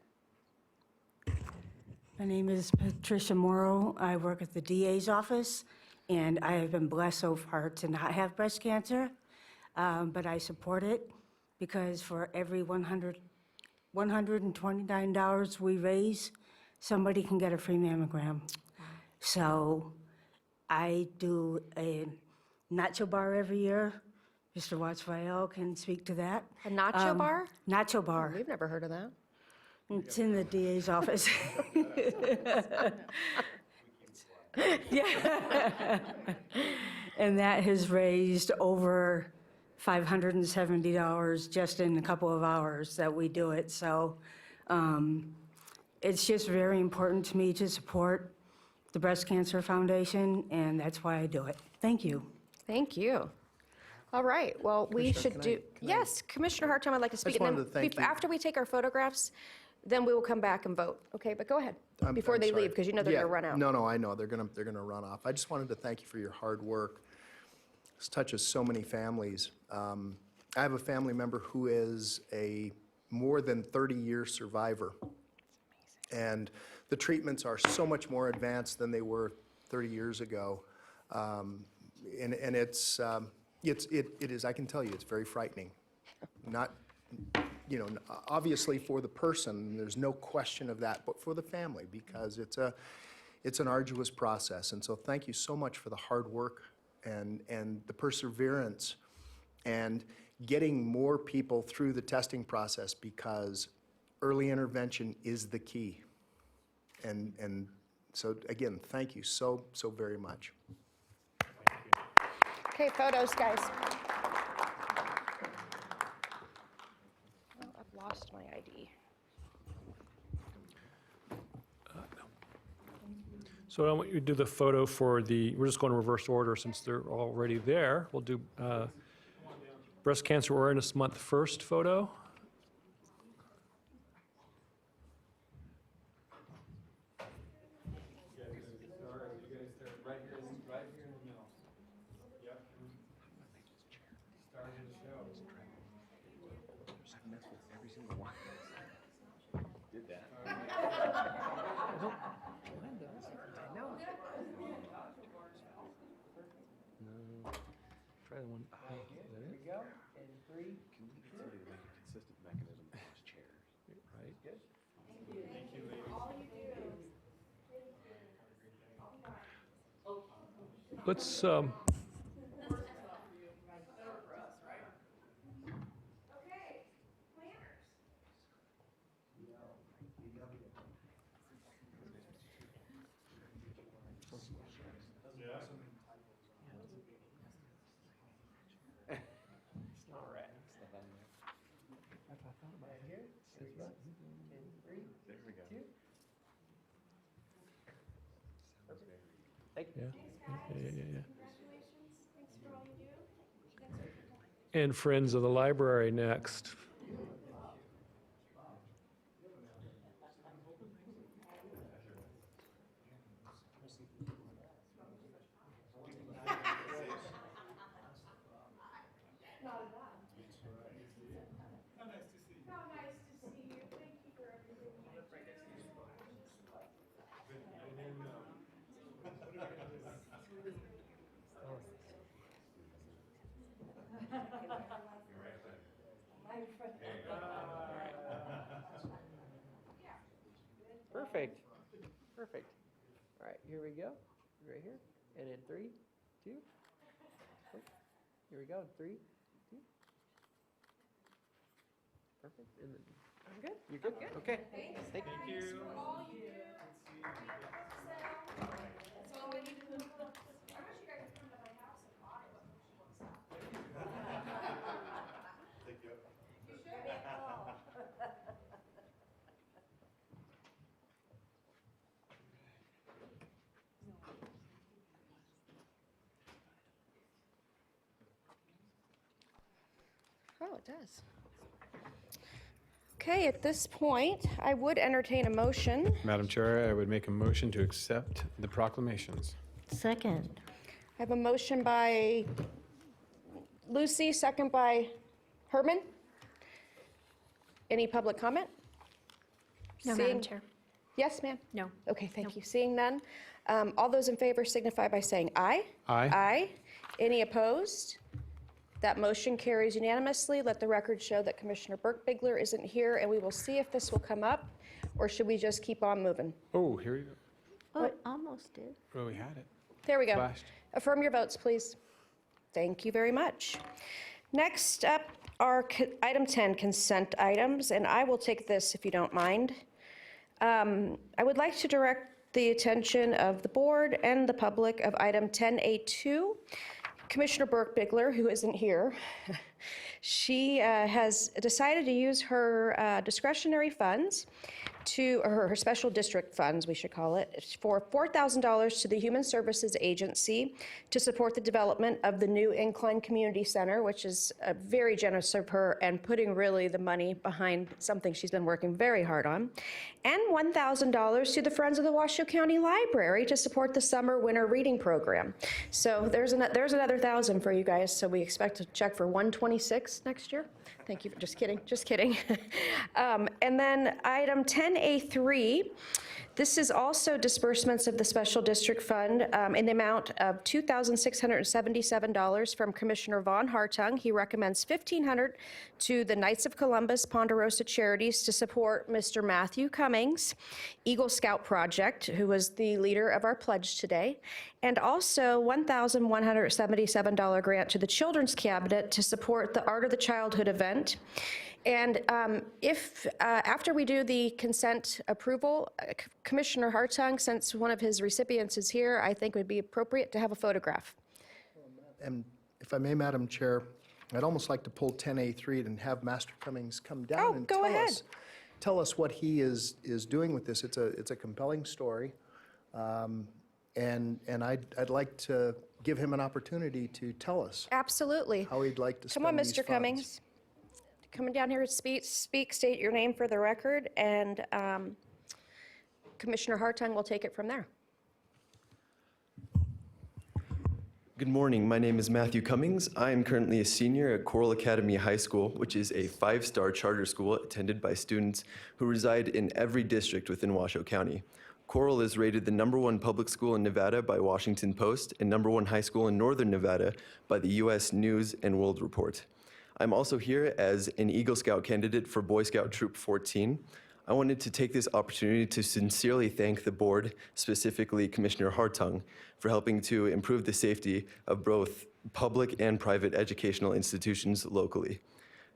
My name is Patricia Morrow. I work at the DA's office, and I have been blessed so far to not have breast cancer, but I support it because for every $129 we raise, somebody can get a free mammogram. So I do a nacho bar every year. Mr. Watts-Rael can speak to that. A nacho bar? Nacho bar. We've never heard of that. It's in the DA's office. Yeah. And that has raised over $570 just in a couple of hours that we do it. So it's just very important to me to support the Breast Cancer Foundation, and that's why I do it. Thank you. Thank you. All right, well, we should do, yes, Commissioner Hartime, I'd like to speak. just wanted to thank you. After we take our photographs, then we will come back and vote. Okay, but go ahead, before they leave, because you know they're Yeah, gonna run out. No, I know, they're gonna run off. I just wanted to thank you for your hard work. This touches so many families. I have a family member who is a more than 30-year survivor. And the treatments are so much more advanced than they were 30 years ago. And it is, I can tell you, it's very frightening. Not, obviously for the person, there's no question of that, but for the family, because it's an arduous process. And so thank you so much for the hard work and the perseverance and getting more people through the testing process, because early intervention is the key. And so again, thank you so very much. Okay, photos, guys. Oh, I've lost my ID. So I want you to do the photo for we're just going in reverse order since they're already there. We'll do Breast Cancer Awareness Month first photo. Try the one. Here we go, and 3, 2. Consistent mechanism across chairs. Right. Good. Let's, and Friends of the Library next. Perfect. Perfect. All right, here we go. Right here. And in 3, 2. Here we go. 3, 2. Perfect. And then I'm good. You're good? Okay. Thank you. Oh, it does. Okay, at this point, I would entertain a motion. Madam Chair, I would make a motion to accept the proclamations. Second. I have a motion by Lucy, second by Herman. Any public comment? No, Madam Seeing- Chair. Yes, ma'am? No. Okay, thank you. Seeing none. All those in favor signify by saying aye. Aye. Aye. Any opposed? That motion carries unanimously. Let the record show that Commissioner Burke-Bigler isn't here, and we will see if this will come up, or should we just keep on moving? Oh, here we go. Oh, it almost did. Oh, we had it. There we go. Flashed. Affirm your votes, please. Thank you very much. Next up are item 10, consent items, and I will take this if you don't mind. I would like to direct the attention of the board and the public of item 10A2. Commissioner Burke-Bigler, who isn't here, she has decided to use her discretionary funds or her special district funds, we should call it, for $4,000 to the Human Services Agency to support the development of the new Incline Community Center, which is very generous of her and putting really the money behind something she's been working very hard on, and $1,000 to the Friends of the Washoe County Library to support the summer-winter reading program. So there's another $1,000 for you guys, so we expect a check for $126 next year. Thank you. Just kidding. Just kidding. And then item 10A3, this is also disbursements of the Special District Fund in the amount of $2,677 from Commissioner Von Hartung. He recommends $1,500 to the Knights of Columbus Ponderosa Charities to support Mr. Matthew Cummings, Eagle Scout Project, who was the leader of our pledge today, and also $1,177 grant to the Children's Cabinet to support the Art of the Childhood event. And if, after we do the consent approval, Commissioner Hartung, since one of his recipients is here, I think it would be appropriate to have a photograph. And if I may, Madam Chair, I'd almost like to pull 10A3 and have Master Cummings come down and go ahead. Tell us what he is doing with this. It's a compelling story. And I'd like to give him an opportunity to tell us Absolutely. how he'd like to Come spend on, these Mr. funds. Cummings. Coming down here to speak, state your name for the record, and Commissioner Hartung will take it from there. Good morning. My name is Matthew Cummings. I am currently a senior at Coral Academy High School, which is a 5-star charter school attended by students who reside in every district within Washoe County. Coral is rated the #1 public school in Nevada by Washington Post and #1 high school in Northern Nevada by the U.S. News and World Report. I'm also here as an Eagle Scout candidate for Boy Scout Troop 14. I wanted to take this opportunity to sincerely thank the board, specifically Commissioner Hartung, for helping to improve the safety of both public and private educational institutions locally.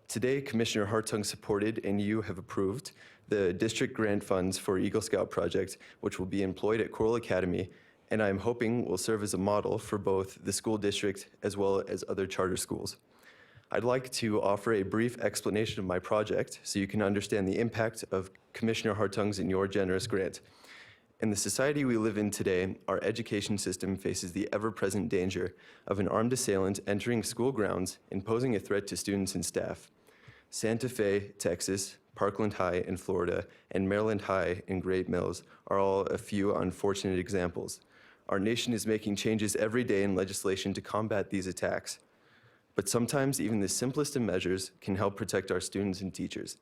Today, Commissioner Hartung supported and you have approved the district grant funds for Eagle Scout project, which will be employed at Coral Academy, and I'm hoping will serve as a model for both the school district as well as other charter schools. I'd like to offer a brief explanation of my project so you can understand the impact of Commissioner Hartung's and your generous grant. In the society we live in today, our education system faces the ever-present danger of an armed assailant entering school grounds and posing a threat to students and staff. Santa Fe, Texas, Parkland High in Florida, and Maryland High in Great Mills are all a few unfortunate examples. Our nation is making changes every day in legislation to combat these attacks. But sometimes even the simplest of measures can help protect our students and teachers.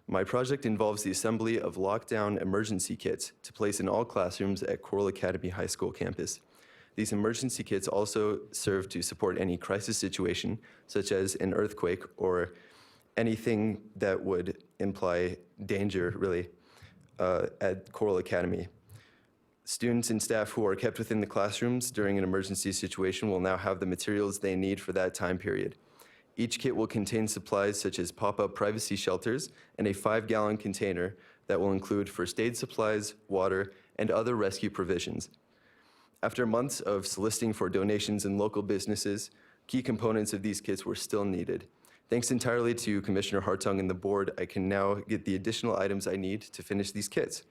My project involves the assembly of lockdown emergency kits to place in all classrooms at Coral Academy High School campus. These emergency kits also serve to support any crisis situation, such as an earthquake or anything that would imply danger, really, at Coral Academy. Students and staff who are kept within the classrooms during an emergency situation will now have the materials they need for that time period. Each kit will contain supplies such as pop-up privacy shelters and a 5-gallon container that will include first aid supplies, water, and other rescue provisions. After months of soliciting for donations in local businesses, key components of these kits were still needed. Thanks entirely to Commissioner Hartung and the board, I can now get the additional items I need to finish these kits.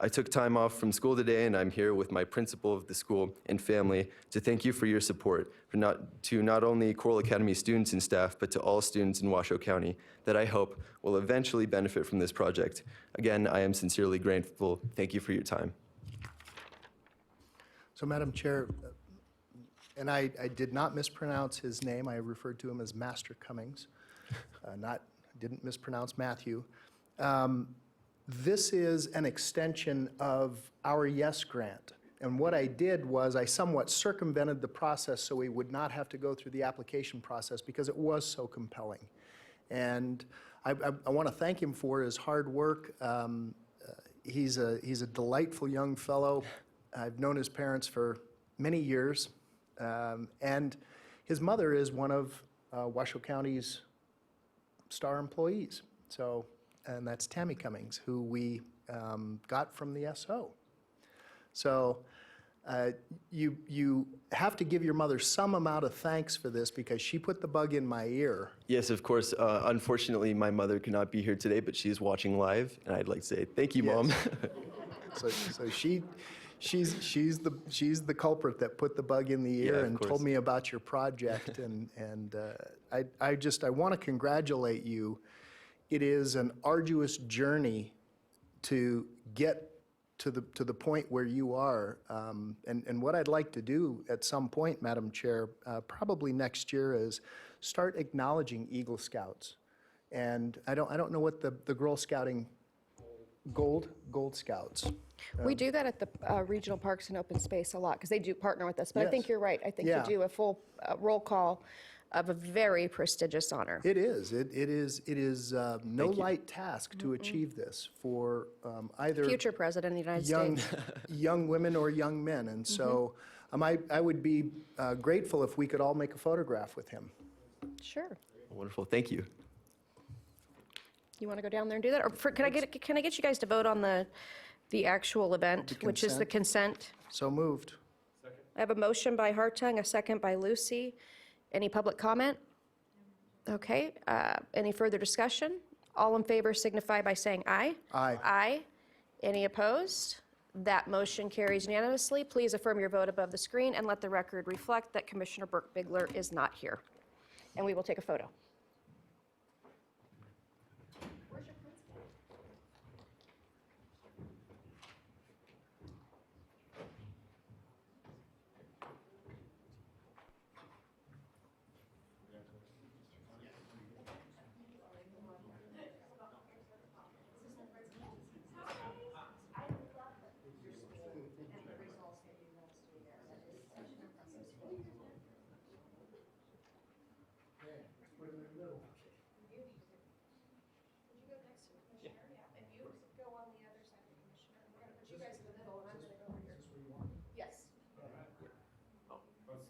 I took time off from school today, and I'm here with my principal of the school and family to thank you for your support, to not only Coral Academy students and staff, but to all students in Washoe County that I hope will eventually benefit from this project. Again, I am sincerely grateful. Thank you for your time. So, Madam Chair, and I did not mispronounce his name. I referred to him as Master Cummings. Didn't mispronounce Matthew. This is an extension of our YES grant. And what I did was I somewhat circumvented the process so we would not have to go through the application process because it was so compelling. And I want to thank him for his hard work. He's a delightful young fellow. I've known his parents for many years. And his mother is one of Washoe County's star employees. So. And that's Tammy Cummings, who we got from the SO. So you have to give your mother some amount of thanks for this because she put the bug in my ear. Yes, of course. Unfortunately, my mother could not be here today, but she's watching live, and I'd like to say thank you, Mom. So she's the culprit that put the bug in the ear and told me about your project, and I want to congratulate you. It is an arduous journey to get to the point where you are. And what I'd like to do at some point, Madam Chair, probably next year, is start acknowledging Eagle Scouts. And I don't know what the Girl Scouting Gold Scouts. We do that at the Regional Parks and Open Space a lot because they do partner with us. But I think you're right. I think you do a full roll call of a very prestigious honor. It is. It is no light task to achieve this for either future president of the United States, young women or young men. And so I would be grateful if we could all make a photograph with him. Sure. Wonderful. Thank you. You want to go down there and do that, or can I get you guys to vote on the actual event, which is the consent? So moved. Second. I have a motion by Hartung, a second by Lucy. Any public comment? Okay. Any further discussion? All in favor signify by saying aye. Aye. Aye. Any opposed? That motion carries unanimously. Please affirm your vote above the screen and let the record reflect that Commissioner Burke-Bigler is not here. And we will take a photo.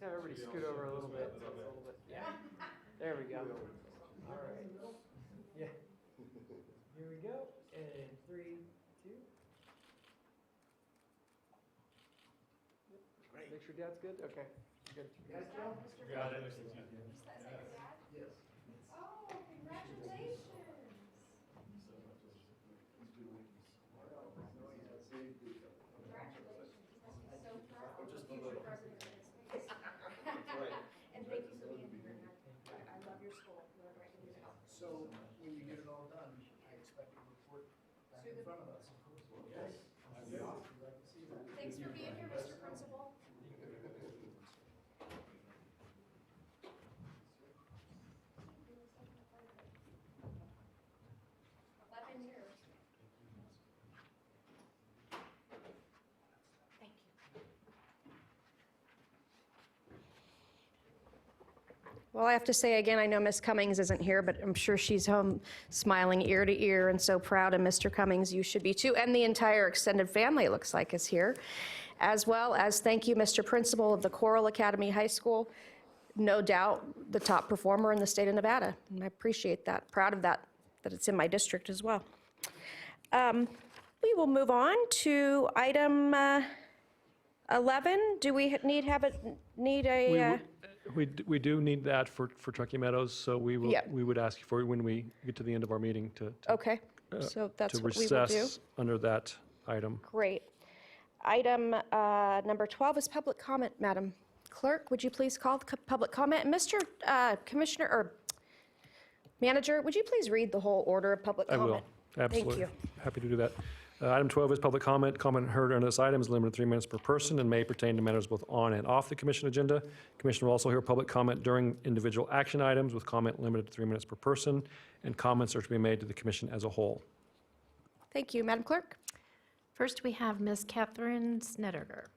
have everybody scoot over a little bit. Yeah. There we go. All right. Yeah. Here we go. And 3, 2. Great. Make sure Dad's good. Okay. Good. Got it. Yes. Oh, congratulations. Just a little. And thank you for being here. I love your school. You're a great leader. So when you get it all done, I expect a report back in front of us. Yes. I'd be like to see that. Thanks for being here, Mr. Principal. Well, I have to say again, I know Miss Cummings isn't here, but I'm sure she's home smiling ear to ear and so proud. And Mr. Cummings, you should be too. And the entire extended family, it looks like, is here. As well as thank you, Mr. Principal of the Coral Academy High School. No doubt the top performer in the state of Nevada. And I appreciate that, proud of that it's in my district as well. We will move on to item 11. Do we need a? We do need that for Truckee Meadows, so we will, Yep. we would ask for when we get to the end of our meeting to Okay, so that's to what we will do. recess under that item. Great. Item number 12 is public comment. Madam Clerk, would you please call the public comment? And Mr. Commissioner, or Manager, would you please read the whole order of public I comment? will, absolutely. Thank you. Happy to do that. Item 12 is public comment. Comment heard under this item is limited to 3 minutes per person and may pertain to matters both on and off the commission agenda. Commission will also hear public comment during individual action items with comment limited to 3 minutes per person, and comments are to be made to the commission as a whole. Thank you, Madam Clerk. First, we have Ms. Catherine Snedeker.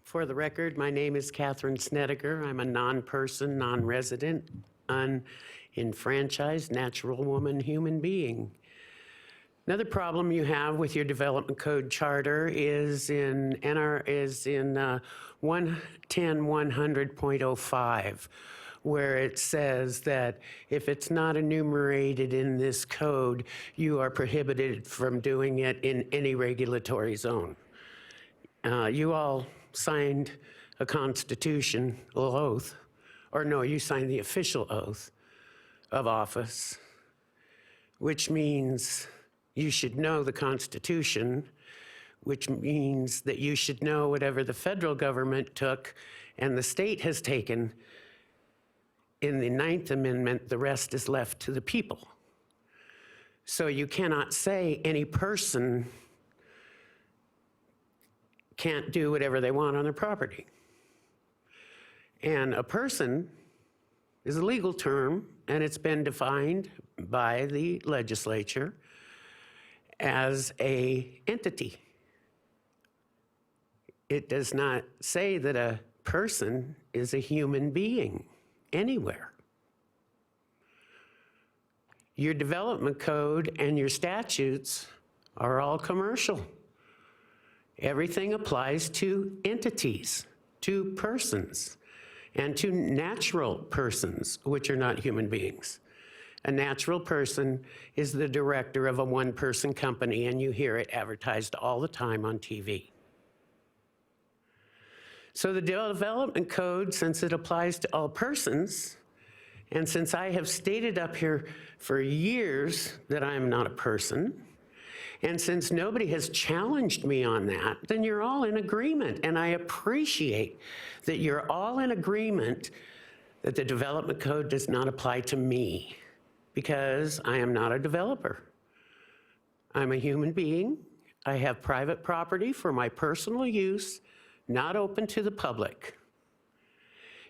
For the record, my name is Catherine Snedeker. I'm a non-person, non-resident, uninfranchised, natural woman, human being. Another problem you have with your development code charter is in 110.100.05, where it says that if it's not enumerated in this code, you are prohibited from doing it in any regulatory zone. You all signed a constitutional oath, or no, you signed the official oath of office, which means you should know the Constitution, which means that you should know whatever the federal government took and the state has taken. In the 9th Amendment, the rest is left to the people. So you cannot say any person can't do whatever they want on their property. And a person is a legal term, and it's been defined by the legislature as an entity. It does not say that a person is a human being anywhere. Your development code and your statutes are all commercial. Everything applies to entities, to persons, and to natural persons, which are not human beings. A natural person is the director of a one-person company, and you hear it advertised all the time on TV. So the development code, since it applies to all persons, and since I have stated up here for years that I am not a person, and since nobody has challenged me on that, then you're all in agreement. And I appreciate that you're all in agreement that the development code does not apply to me, because I am not a developer. I'm a human being. I have private property for my personal use, not open to the public.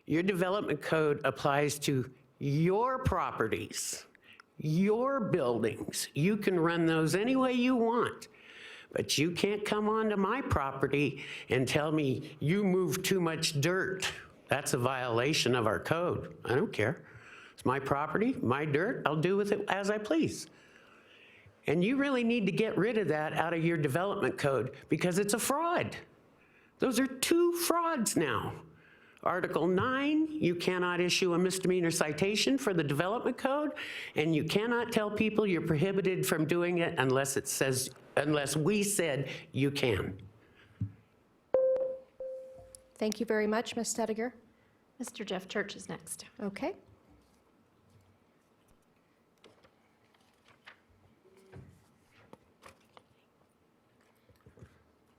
Your development code applies to your properties, your buildings. You can run those any way you want, but you can't come onto my property and tell me you move too much dirt. That's a violation of our code. I don't care. It's my property, my dirt, I'll do with it as I please. And you really need to get rid of that out of your development code because it's a fraud. Those are 2 frauds now. Article 9, you cannot issue a misdemeanor citation for the development code, and you cannot tell people you're prohibited from doing it unless we said you can. Thank you very much, Ms. Stediger. Mr. Jeff Church is next. Okay.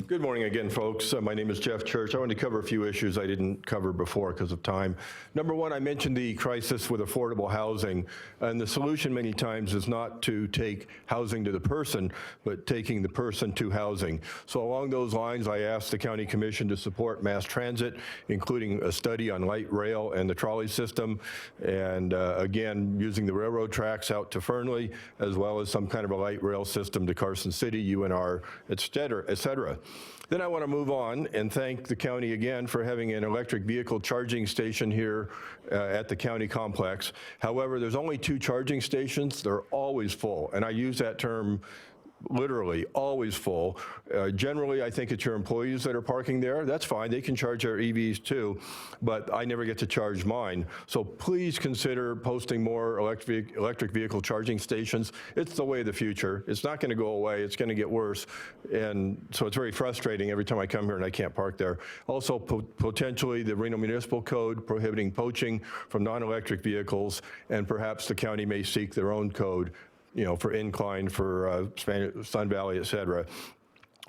Good morning again, folks. My name is Jeff Church. I want to cover a few issues I didn't cover before because of time. Number one, I mentioned the crisis with affordable housing, and the solution many times is not to take housing to the person, but taking the person to housing. So along those lines, I asked the County Commission to support mass transit, including a study on light rail and the trolley system, and again, using the railroad tracks out to Fernley, as well as some kind of a light rail system to Carson City, UNR, et cetera. Then I want to move on and thank the county again for having an electric vehicle charging station here at the county complex. However, there's only 2 charging stations. They're always full, and I use that term literally always full. Generally, I think it's your employees that are parking there. That's fine. They can charge their EVs too, but I never get to charge mine. So please consider posting more electric vehicle charging stations. It's the way of the future. It's not going to go away. It's going to get worse. And so it's very frustrating every time I come here and I can't park there. Also, potentially the Reno Municipal Code prohibiting poaching from non-electric vehicles, and perhaps the county may seek their own code, for incline, for Sun Valley, et cetera,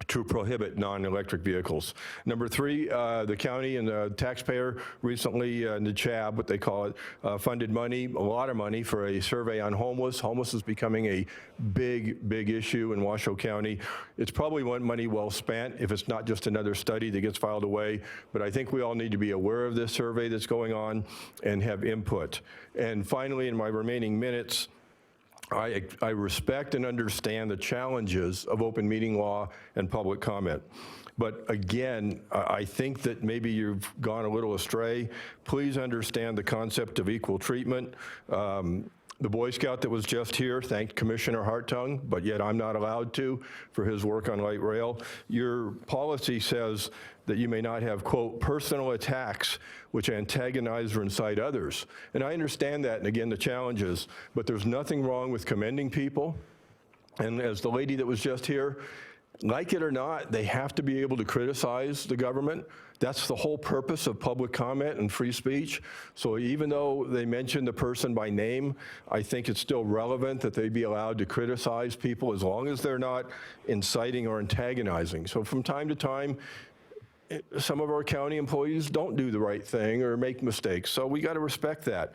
to prohibit non-electric vehicles. Number 3, the county and the taxpayer recently, the CHAB, what they call it, funded money, a lot of money for a survey on homeless. Homeless is becoming a big issue in Washoe County. It's probably money well spent if it's not just another study that gets filed away, but I think we all need to be aware of this survey that's going on and have input. And finally, in my remaining minutes, I respect and understand the challenges of open meeting law and public comment. But again, I think that maybe you've gone a little astray. Please understand the concept of equal treatment. The Boy Scout that was just here thanked Commissioner Hartung, but yet I'm not allowed to for his work on light rail. Your policy says that you may not have, quote, personal attacks which antagonize or incite others. And I understand that, and again, the challenges, but there's nothing wrong with commending people. And as the lady that was just here, like it or not, they have to be able to criticize the government. That's the whole purpose of public comment and free speech. So even though they mention the person by name, I think it's still relevant that they be allowed to criticize people as long as they're not inciting or antagonizing. So from time to time, some of our county employees don't do the right thing or make mistakes. So we got to respect that.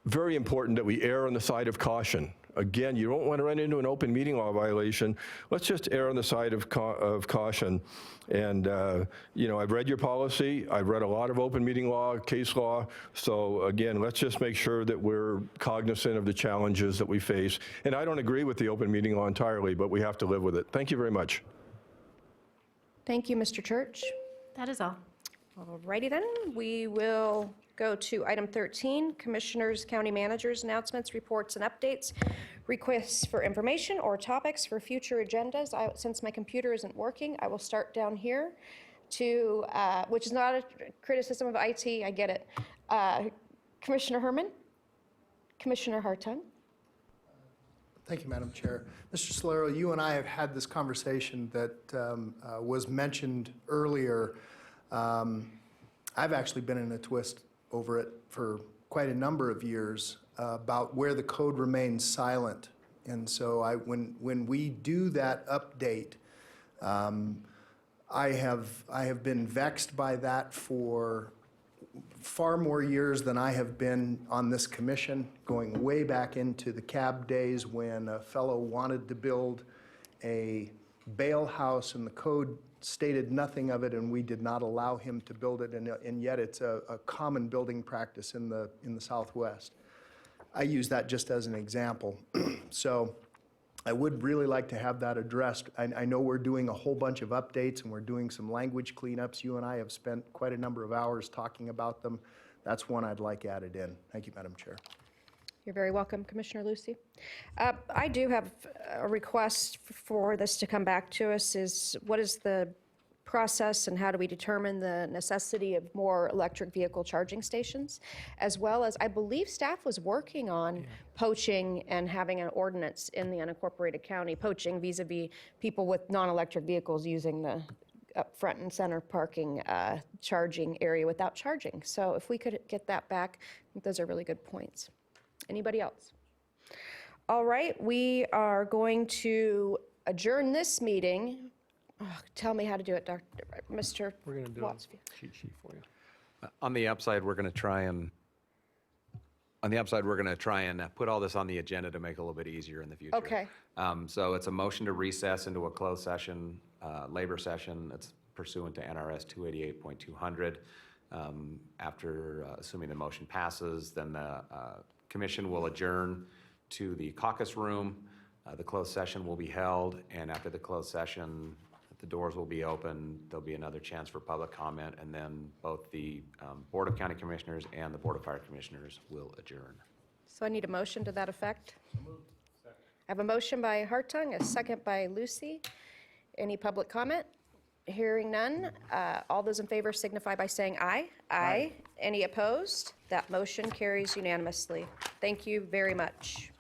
Very important that we err on the side of caution. Again, you don't want to run into an open meeting law violation. Let's just err on the side of caution. And, I've read your policy. I've read a lot of open meeting law, case law. So again, let's just make sure that we're cognizant of the challenges that we face. And I don't agree with the open meeting law entirely, but we have to live with it. Thank you very much. Thank you, Mr. Church. That is all. All righty then, we will go to item 13, Commissioners, County Managers, Announcements, Reports, and Updates, Requests for Information or Topics for Future Agendas. Since my computer isn't working, I will start down here to, which is not a criticism of IT, I get it. Commissioner Herman, Commissioner Hartung. Thank you, Madam Chair. Mr. Solero, you and I have had this conversation that was mentioned earlier. I've actually been in a twist over it for quite a number of years about where the code remains silent. And so when we do that update, I have been vexed by that for far more years than I have been on this commission, going way back into the cab days when a fellow wanted to build a bail house and the code stated nothing of it, and we did not allow him to build it, and yet it's a common building practice in the Southwest. I use that just as an example. So I would really like to have that addressed. I know we're doing a whole bunch of updates and we're doing some language cleanups. You and I have spent quite a number of hours talking about them. that's one I'd like added in. Thank you, Madam Chair. You're very welcome, Commissioner Lucy. I do have a request for this to come back to us is what is the process and how do we determine the necessity of more electric vehicle charging stations? As well as, I believe staff was working on poaching and having an ordinance in the unincorporated county, poaching vis-a-vis people with non-electric vehicles using the up front and center parking charging area without charging. So if we could get that back, I think those are really good points. Anybody else? All right, we are going to adjourn this meeting. Oh, tell me how to do it, Mr. We're going to do Watts. a cheat sheet for you. On the upside, we're going to try and put all this on the agenda to make it a little bit easier in the future. Okay. So it's a motion to recess into a closed session, labor session. It's pursuant to NRS 288.200. After assuming the motion passes, then the commission will adjourn to the caucus room. The closed session will be held, and after the closed session, the doors will be open. There'll be another chance for public comment, and then both the Board of County Commissioners and the Board of Fire Commissioners will adjourn. So I need a motion to that effect. I have a motion by Hartung, a second by Lucy. Any public comment? Hearing none. All those in favor signify by saying aye. Aye. Any opposed? That motion carries unanimously. Thank you very much.